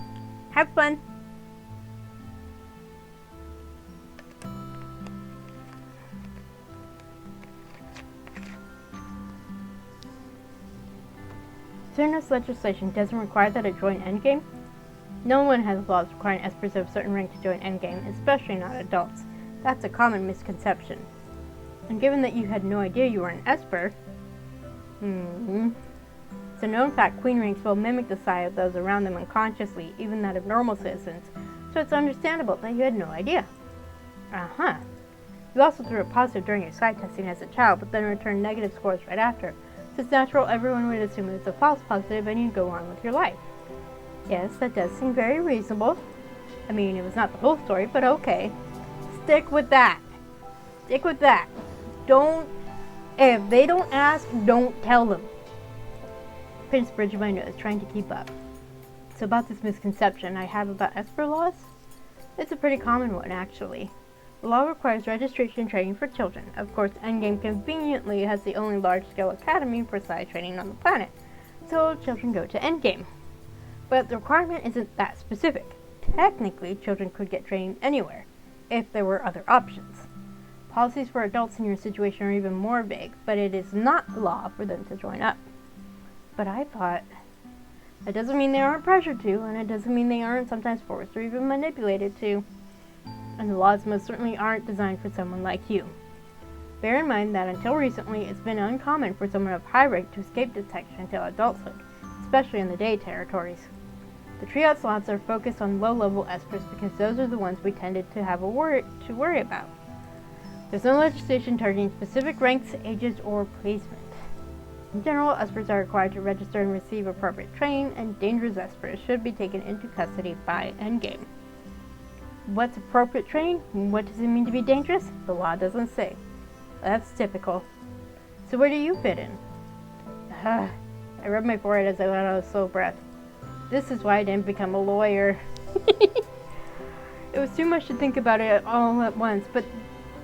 Have fun. Fairness legislation doesn't require that I join Endgame. No one has laws requiring Espers of a certain rank to join Endgame, especially not adults. That's a common misconception. And given that you had no idea you were an Esper, it's a known fact queen ranks will mimic the sight of those around them unconsciously, even that of normal citizens, so it's understandable that you had no idea. You also threw a positive during your side testing as a child, but then returned negative scores right after. So it's natural everyone would assume it was a false positive and you'd go on with your life. Yes, that does seem very reasonable. I mean, it was not the whole story, but okay. Stick with that. Stick with that. If they don't ask, don't tell them. Pinch the bridge of my nose, trying to keep up. So about this misconception I have about Esper laws? It's a pretty common one, actually. The law requires registration and training for children. Of course, Endgame conveniently has the only large-scale academy for psi training on the planet, so children go to Endgame. But the requirement isn't that specific. Technically, children could get training anywhere, if there were other options. Policies for adults in your situation are even more vague, but it is not law for them to join up. But I thought, that doesn't mean they aren't pressured to, and it doesn't mean they aren't sometimes forced or even manipulated to. And the laws most certainly aren't designed for someone like you. Bear in mind that until recently, it's been uncommon for someone of high rank to escape detection until adulthood, especially in the day territories. The triage slots are focused on low-level Espers because those are the ones we tended to have to worry about. There's no legislation targeting specific ranks, ages, or placement. In general, Espers are required to register and receive appropriate training, and dangerous Espers should be taken into custody by Endgame. What's appropriate training? What does it mean to be dangerous? The law doesn't say. That's typical. So where do you fit in? I rubbed my forehead as I let out a slow breath. This is why I didn't become a lawyer. It was too much to think about it all at once, but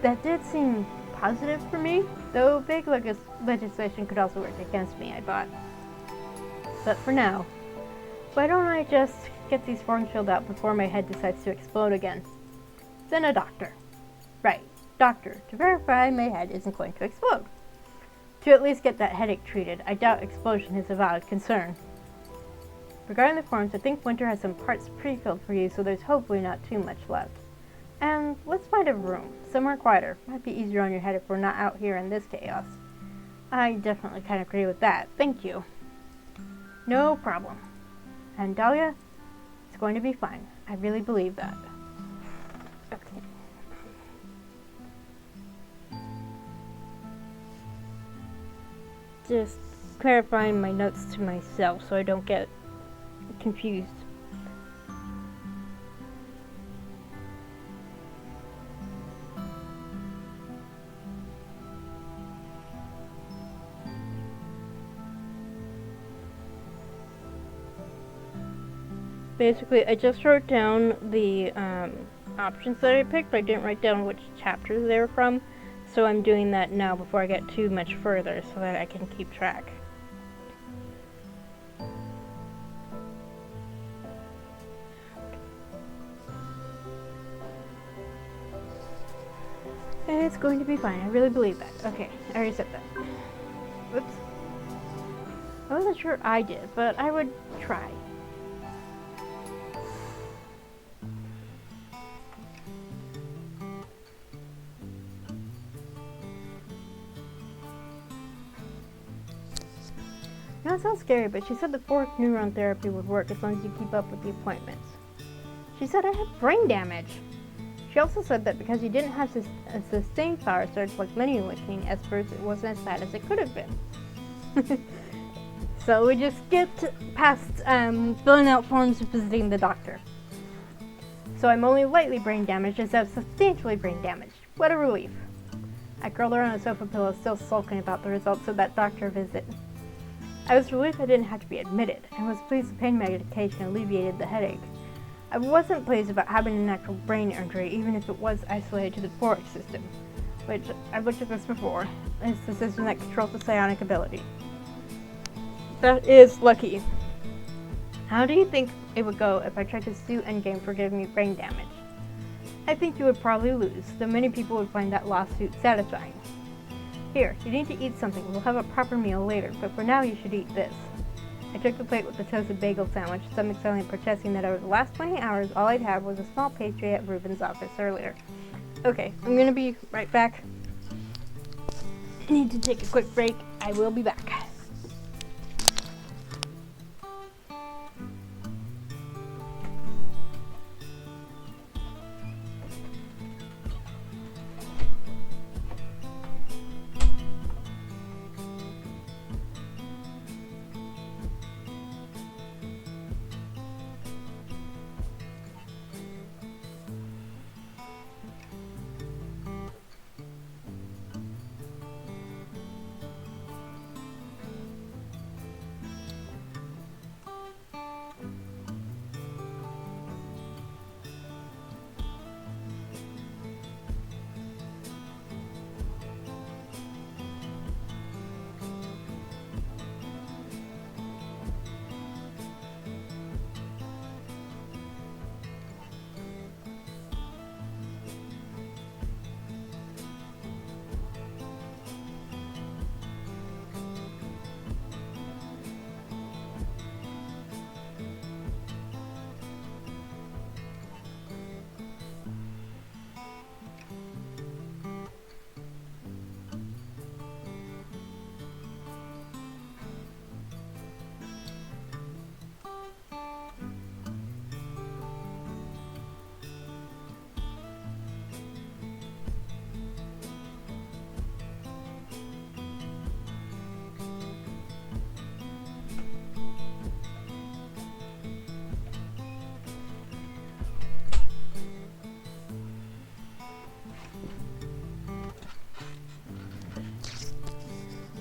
that did seem positive for me, though vague legislation could also work against me, I thought. But for now, why don't I just get these forms filled out before my head decides to explode again? Then a doctor. Right, doctor, to verify my head isn't going to explode. To at least get that headache treated. I doubt explosion is a valid concern. Regarding the forms, I think Winter has some parts pre-filled for you, so there's hopefully not too much left. And let's find a room, somewhere quieter. Might be easier on your head if we're not out here in this chaos. I definitely kind of agree with that. Thank you. No problem. And Dahlia, it's going to be fine. I really believe that. Okay. Just clarifying my notes to myself so I don't get confused. Basically, I just wrote down the options that I picked, but I didn't write down which chapters they were from, so I'm doing that now before I get too much further so that I can keep track. It's going to be fine, I really believe that. Okay, I already said that. Whoops. I wasn't sure I did, but I would try. Now it sounds scary, but she said the fork neuron therapy would work as long as you keep up with the appointments. She said I had brain damage. She also said that because you didn't have a sustained power surge like many looking Espers, it wasn't as bad as it could have been. So we just skipped past filling out forms and visiting the doctor. So I'm only lightly brain damaged instead of substantially brain damaged. What a relief. I curled around a sofa pillow, still sulking about the results of that doctor visit. I was relieved I didn't have to be admitted, and was pleased the pain medication alleviated the headache. I wasn't pleased about having an actual brain injury, even if it was isolated to the thorax system, which, I've looked at this before, is the system that controls the psionic ability. That is lucky. How do you think it would go if I tried to sue Endgame for giving me brain damage? I think you would probably lose, though many people would find that lawsuit satisfying. Here, you need to eat something. We'll have a proper meal later, but for now you should eat this. I took the plate with the toasted bagel sandwich, stomach silently protesting that over the last 20 hours, all I'd had was a small pastry at Ruben's office earlier. Okay, I'm gonna be right back. Need to take a quick break. I will be back.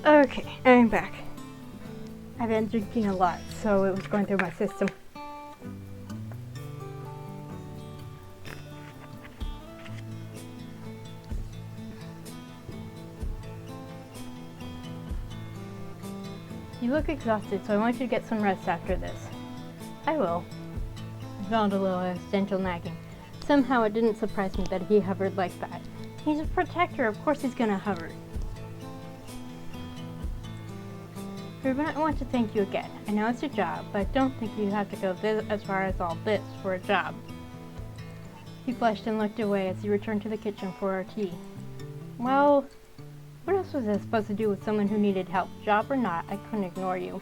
Okay, I'm back. I've been drinking a lot, so it was going through my system. You look exhausted, so I want you to get some rest after this. I will. I felt a little existential nagging. Somehow it didn't surprise me that he hovered like that. He's a protector, of course he's gonna hover. Rueben, I want to thank you again. I know it's your job, but I don't think you have to go as far as all this for a job. He flushed and looked away as he returned to the kitchen for our tea. Well, what else was I supposed to do with someone who needed help? Job or not, I couldn't ignore you.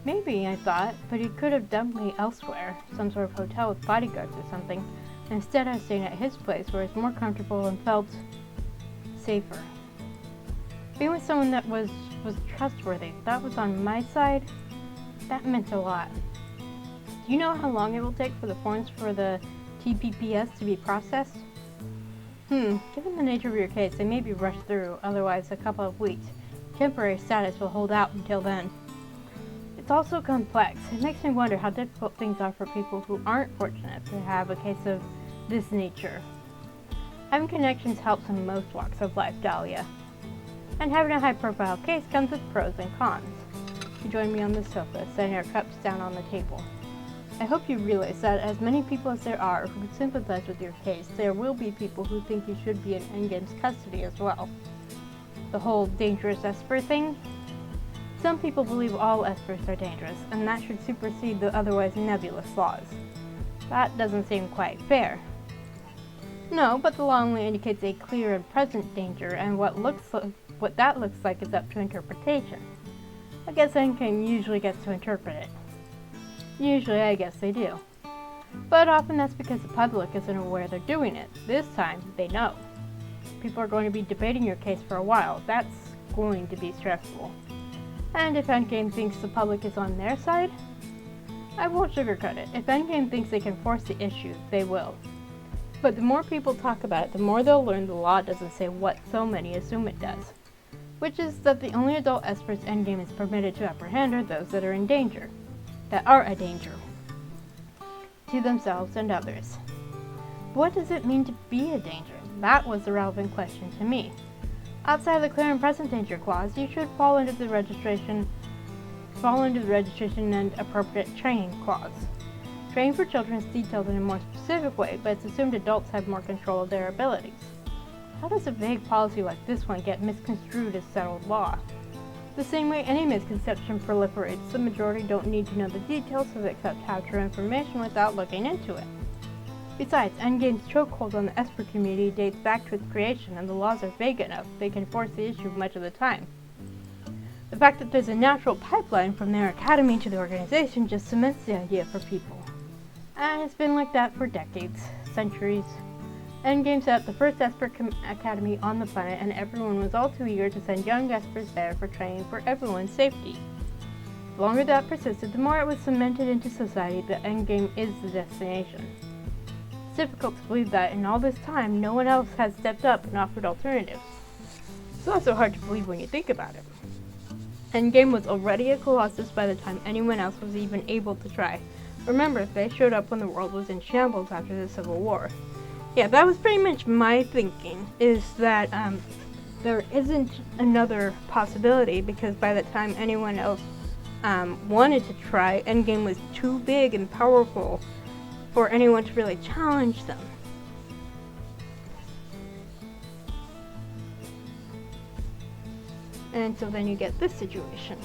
Maybe, I thought, but he could have dumped me elsewhere, some sort of hotel with bodyguards or something. Instead, I was staying at his place where I was more comfortable and felt safer. Being with someone that was trustworthy, that was on my side, that meant a lot. Do you know how long it will take for the forms for the TPPS to be processed? Given the nature of your case, they may be rushed through, otherwise a couple of weeks. Temporary status will hold out until then. It's also complex. It makes me wonder how difficult things are for people who aren't fortunate to have a case of this nature. Having connections helps in most walks of life, Dahlia. And having a high-profile case comes with pros and cons. You join me on the sofa, setting our cups down on the table. I hope you realize that as many people as there are who sympathize with your case, there will be people who think you should be in Endgame's custody as well. The whole dangerous Esper thing? Some people believe all Espers are dangerous, and that should supersede the otherwise nebulous laws. That doesn't seem quite fair. No, but the law only indicates a clear and present danger, and what that looks like is up to interpretation. I guess Endgame usually gets to interpret it. Usually, I guess they do. But often that's because the public isn't aware they're doing it. This time, they know. People are going to be debating your case for a while. That's going to be stressful. And if Endgame thinks the public is on their side, I won't sugarcoat it. If Endgame thinks they can force the issue, they will. But the more people talk about it, the more they'll learn the law doesn't say what so many assume it does. Which is that the only adult Espers Endgame is permitted to apprehend are those that are in danger. That are a danger. To themselves and others. What does it mean to be a danger? That was the relevant question to me. Outside of the clear and present danger clause, you should fall into the registration and appropriate training clause. Training for children is detailed in a more specific way, but it's assumed adults have more control of their abilities. How does a vague policy like this one get misconstrued as settled law? The same way any misconception proliferates, the majority don't need to know the details, so they accept half-true information without looking into it. Besides, Endgame's chokehold on the Esper community dates back to its creation, and the laws are vague enough they can force the issue much of the time. The fact that there's a natural pipeline from their academy to the organization just cements the idea for people. And it's been like that for decades, centuries. Endgame set up the first Esper Academy on the planet, and everyone was all too eager to send young Espers there for training for everyone's safety. The longer that persisted, the more it was cemented into society that Endgame is the destination. It's difficult to believe that in all this time, no one else has stepped up and offered alternatives. It's not so hard to believe when you think about it. Endgame was already a colossus by the time anyone else was even able to try. Remember, they showed up when the world was in shambles after the Civil War. Yeah, that was pretty much my thinking, is that there isn't another possibility, because by the time anyone else wanted to try, Endgame was too big and powerful for anyone to really challenge them. And so then you get this situation.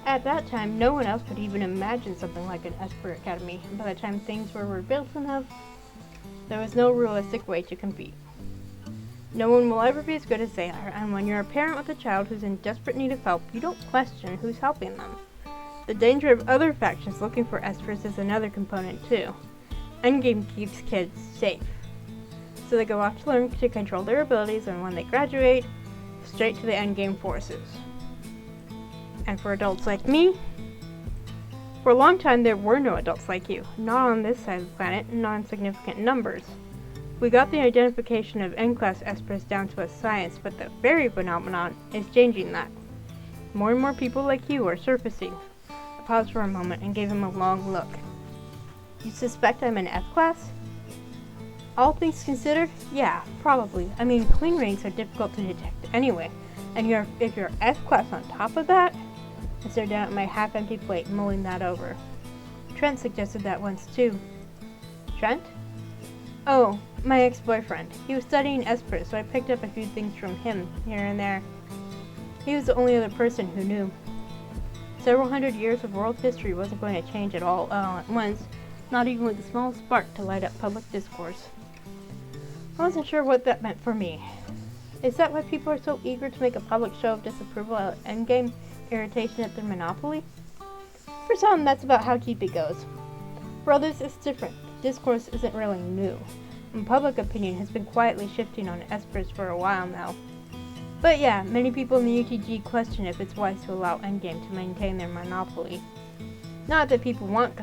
At that time, no one else could even imagine something like an Esper Academy, and by the time things were rebuilt enough, there was no realistic way to compete. No one will ever be as good as they are, and when you're a parent with a child who's in desperate need of help, you don't question who's helping them. The danger of other factions looking for Espers is another component too. Endgame keeps kids safe, so they go off to learn to control their abilities, and when they graduate, straight to the Endgame forces. And for adults like me, for a long time there were no adults like you, not on this side of the planet, not in significant numbers. We got the identification of N-class Espers down to a science, but the fairy phenomenon is changing that. More and more people like you are surfacing. I paused for a moment and gave him a long look. You suspect I'm an F-class? All things considered, yeah, probably. I mean, queen rings are difficult to detect anyway, and if you're F-class on top of that, I stared down at my half-empty plate, mulling that over. Trent suggested that once too. Trent? Oh, my ex-boyfriend. He was studying Esper, so I picked up a few things from him, here and there. He was the only other person who knew. Several hundred years of world history wasn't going to change all at once, not even with a small spark to light up public discourse. I wasn't sure what that meant for me. Is that why people are so eager to make a public show of disapproval at Endgame? Irritation at their monopoly? For some, that's about how deep it goes. For others, it's different. Discourse isn't really new, and public opinion has been quietly shifting on Espers for a while now. But yeah, many people in the UTG question if it's wise to allow Endgame to maintain their monopoly. Not that people want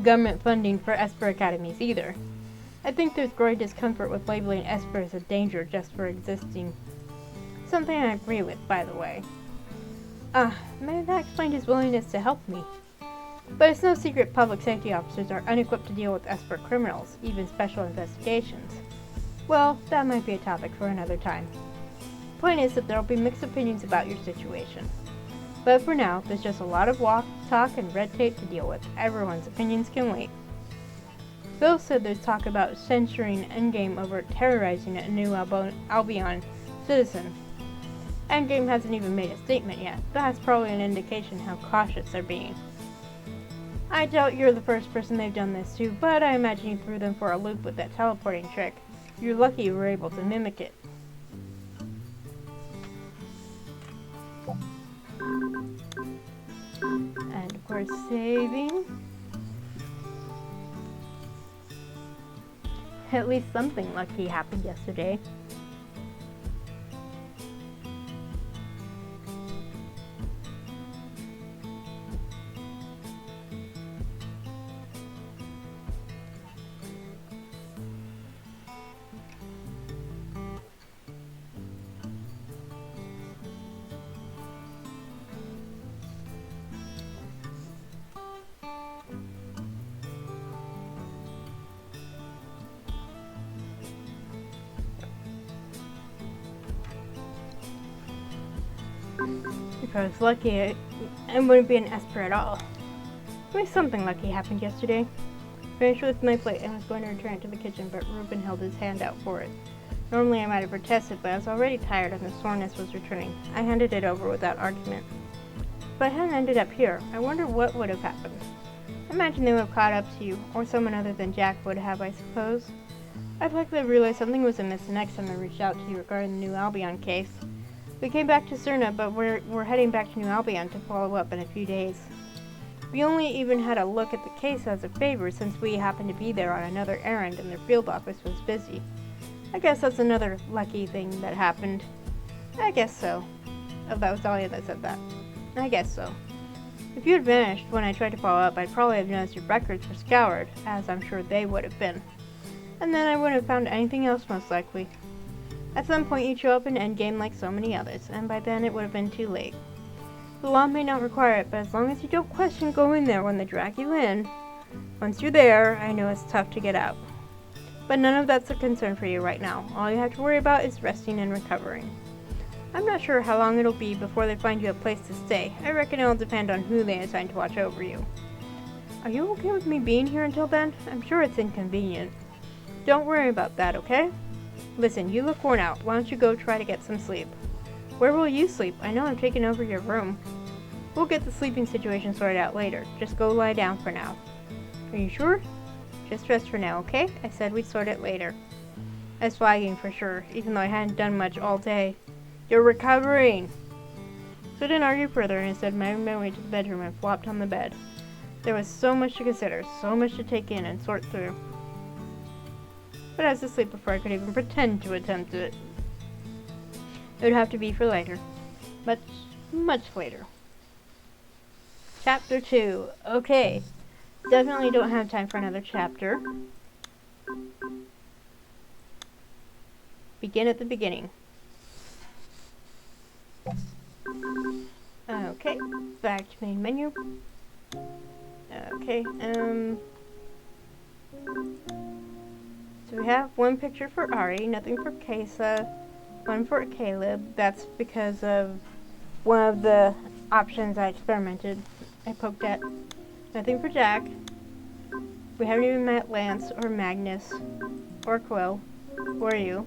government funding for Esper academies either. I think there's growing discomfort with labeling Esper as a danger just for existing. Something I agree with, by the way. Maybe that explained his willingness to help me. But it's no secret public safety officers are unequipped to deal with Esper criminals, even special investigations. Well, that might be a topic for another time. Point is that there will be mixed opinions about your situation. But for now, there's just a lot of talk and red tape to deal with. Everyone's opinions can wait. Bill said there's talk about censoring Endgame over terrorizing a new Albion citizen. Endgame hasn't even made a statement yet. That's probably an indication how cautious they're being. I doubt you're the first person they've done this to, but I imagine you threw them for a loop with that teleporting trick. You're lucky you were able to mimic it. And of course, saving. At least something lucky happened yesterday. If I was lucky, I wouldn't be an Esper at all. At least something lucky happened yesterday. Finished with my plate and was going to return it to the kitchen, but Rueben held his hand out for it. Normally I might have protested, but I was already tired and the soreness was returning. I handed it over without argument. If I hadn't ended up here, I wonder what would have happened. I imagine they would have caught up to you, or someone other than Jack would have, I suppose. I'd likely realized something was amiss the next time I reached out to you regarding the New Albion case. We came back to Cerna, but we're heading back to New Albion to follow up in a few days. We only even had a look at the case as a favor since we happened to be there on another errand and their field office was busy. I guess that's another lucky thing that happened. I guess so. Oh, that was Dahlia that said that. I guess so. If you had vanished when I tried to follow up, I'd probably have noticed your records were scoured, as I'm sure they would have been. And then I wouldn't have found anything else most likely. At some point you'd show up in Endgame like so many others, and by then it would have been too late. The law may not require it, but as long as you don't question going there when they drag you in, once you're there, I know it's tough to get out. But none of that's a concern for you right now. All you have to worry about is resting and recovering. I'm not sure how long it'll be before they find you a place to stay. I reckon it'll depend on who they assign to watch over you. Are you okay with me being here until then? I'm sure it's inconvenient. Don't worry about that, okay? Listen, you look worn out. Why don't you go try to get some sleep? Where will you sleep? I know I'm taking over your room. We'll get the sleeping situation sorted out later. Just go lie down for now. Are you sure? Just rest for now, okay? I said we'd sort it later. I was flagging for sure, even though I hadn't done much all day. You're recovering! So I didn't argue further and instead made my way to the bedroom and flopped on the bed. There was so much to consider, so much to take in and sort through. But I was asleep before I could even pretend to attempt it. It would have to be for later. Much, much later. Chapter 2. Okay. Definitely don't have time for another chapter. Begin at the beginning. Okay, back to main menu. Okay, so we have one picture for Ari, nothing for Kesa, one for Caleb. That's because of one of the options I poked at. Nothing for Jack. We haven't even met Lance or Magnus or Quill or you.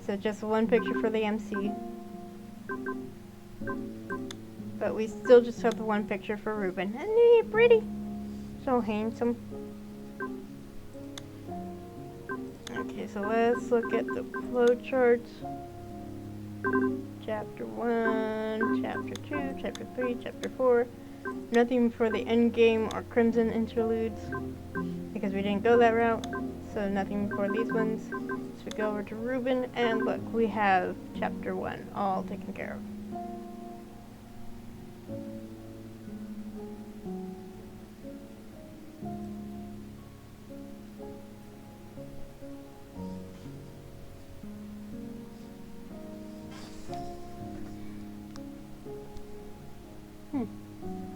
So just one picture for the MC. But we still just have the one picture for Rueben. And he's pretty. So handsome. Okay, so let's look at the flowcharts. Chapter 1, Chapter 2, Chapter 3, Chapter 4. Nothing for the endgame or Crimson interludes, because we didn't go that route, so nothing for these ones. So we go over to Rueben, and look, we have Chapter 1 all taken care of.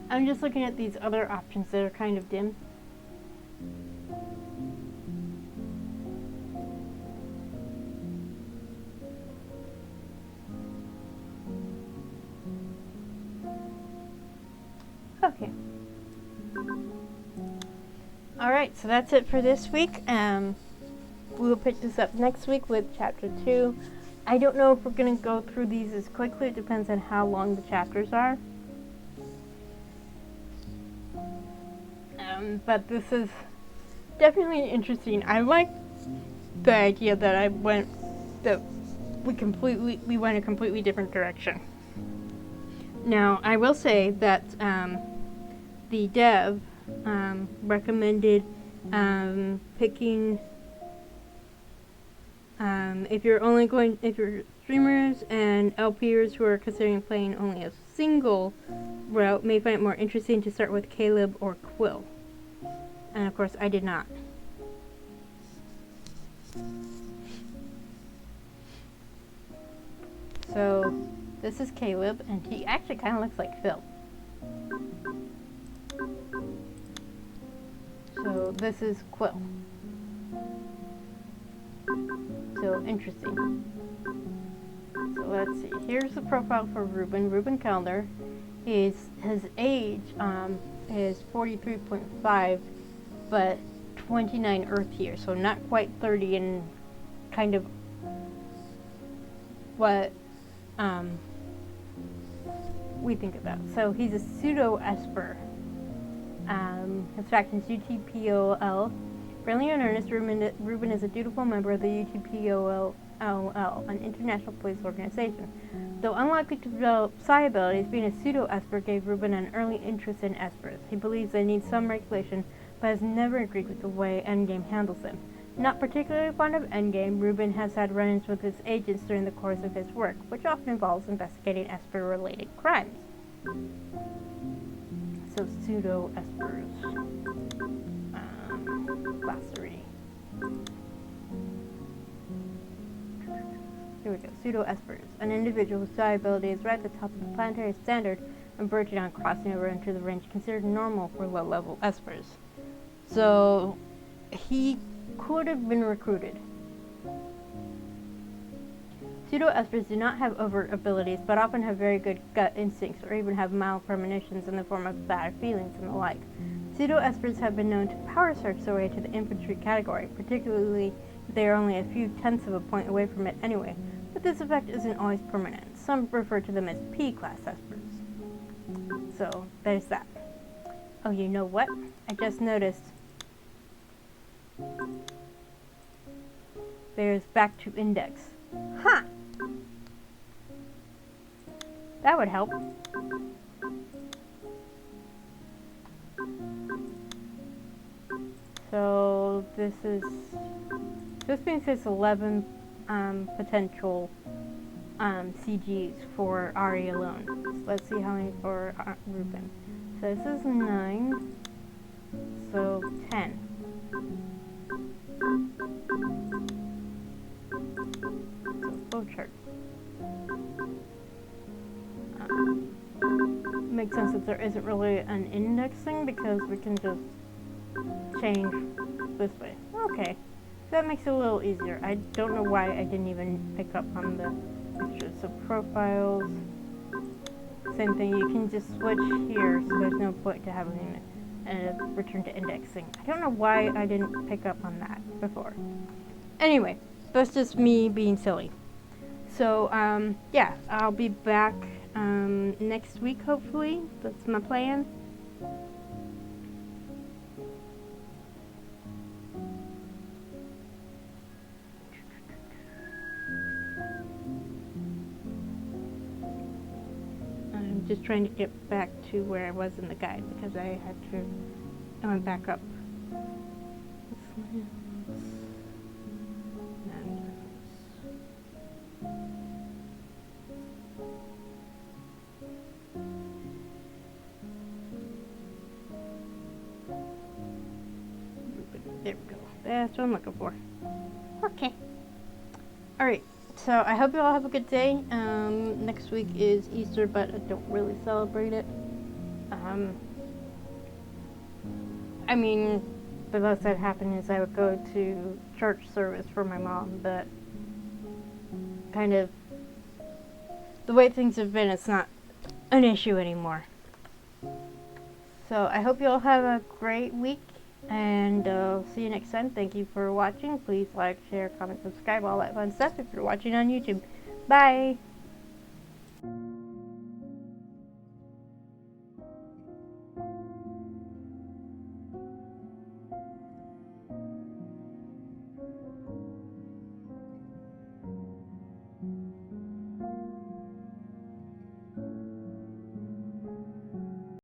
I'm just looking at these other options that are kind of dim. Okay. Alright, so that's it for this week. We will pick this up next week with Chapter 2. I don't know if we're going to go through these as quickly. It depends on how long the chapters are. But this is definitely interesting. I like the idea that we went a completely different direction. Now, I will say that the dev recommended picking if you're streamers and LPers who are considering playing only a single route may find it more interesting to start with Caleb or Quill. And of course, I did not. So, this is Caleb, and he actually kind of looks like Phil. So, this is Quill. So, interesting. So, let's see. Here's the profile for Rueben. Rueben Kellner. His age is 43.5, but 29 Earth years, so not quite 30 and kind of what we think about. So he's a pseudo Esper. His faction is UTPOL. Friendly and earnest, Rueben is a dutiful member of the UTPOL, an international police organization. Though unlikely to develop psi abilities, being a pseudo-Esper gave Rueben an early interest in Espers. He believes they need some regulation, but has never agreed with the way Endgame handles them. Not particularly fond of Endgame, Rueben has had run-ins with his agents during the course of his work, which often involves investigating Esper-related crimes. So pseudo-Espers. Glossary. Here we go. Pseudo-Espers. An individual whose psi ability is right at the top of the planetary standard and verging on crossing over into the range considered normal for low-level Espers. So, he could have been recruited. Pseudo-Espers do not have overt abilities, but often have very good gut instincts, or even have mild premonitions in the form of bad feelings and the like. Pseudo-Espers have been known to power search their way to the infantry category, particularly if they are only a few tenths of a point away from it anyway, but this effect isn't always permanent. Some refer to them as P-class Espers. So, there's that. Oh, you know what? I just noticed there's back to index. Huh! That would help. So this means there's 11 potential CGs for Ari alone. So let's see how many for Rueben. So this is 9. So 10. So flowchart. Makes sense that there isn't really an indexing because we can just change this way. Okay, that makes it a little easier. I don't know why I didn't even pick up on the extras. So profiles, same thing. You can just switch here, so there's no point to having a return to indexing. I don't know why I didn't pick up on that before. Anyway, that's just me being silly. So yeah, I'll be back next week, hopefully. That's my plan. I'm just trying to get back to where I was in the guide because I went back up. There we go. That's what I'm looking for. Okay. Alright, so I hope you all have a good day. Next week is Easter, but I don't really celebrate it. I mean, the most that happened is I would go to church service for my mom, but kind of the way things have been, it's not an issue anymore. So I hope you all have a great week. And see you next time. Thank you for watching. Please like, share, comment, subscribe, all that fun stuff if you're watching on YouTube. Bye!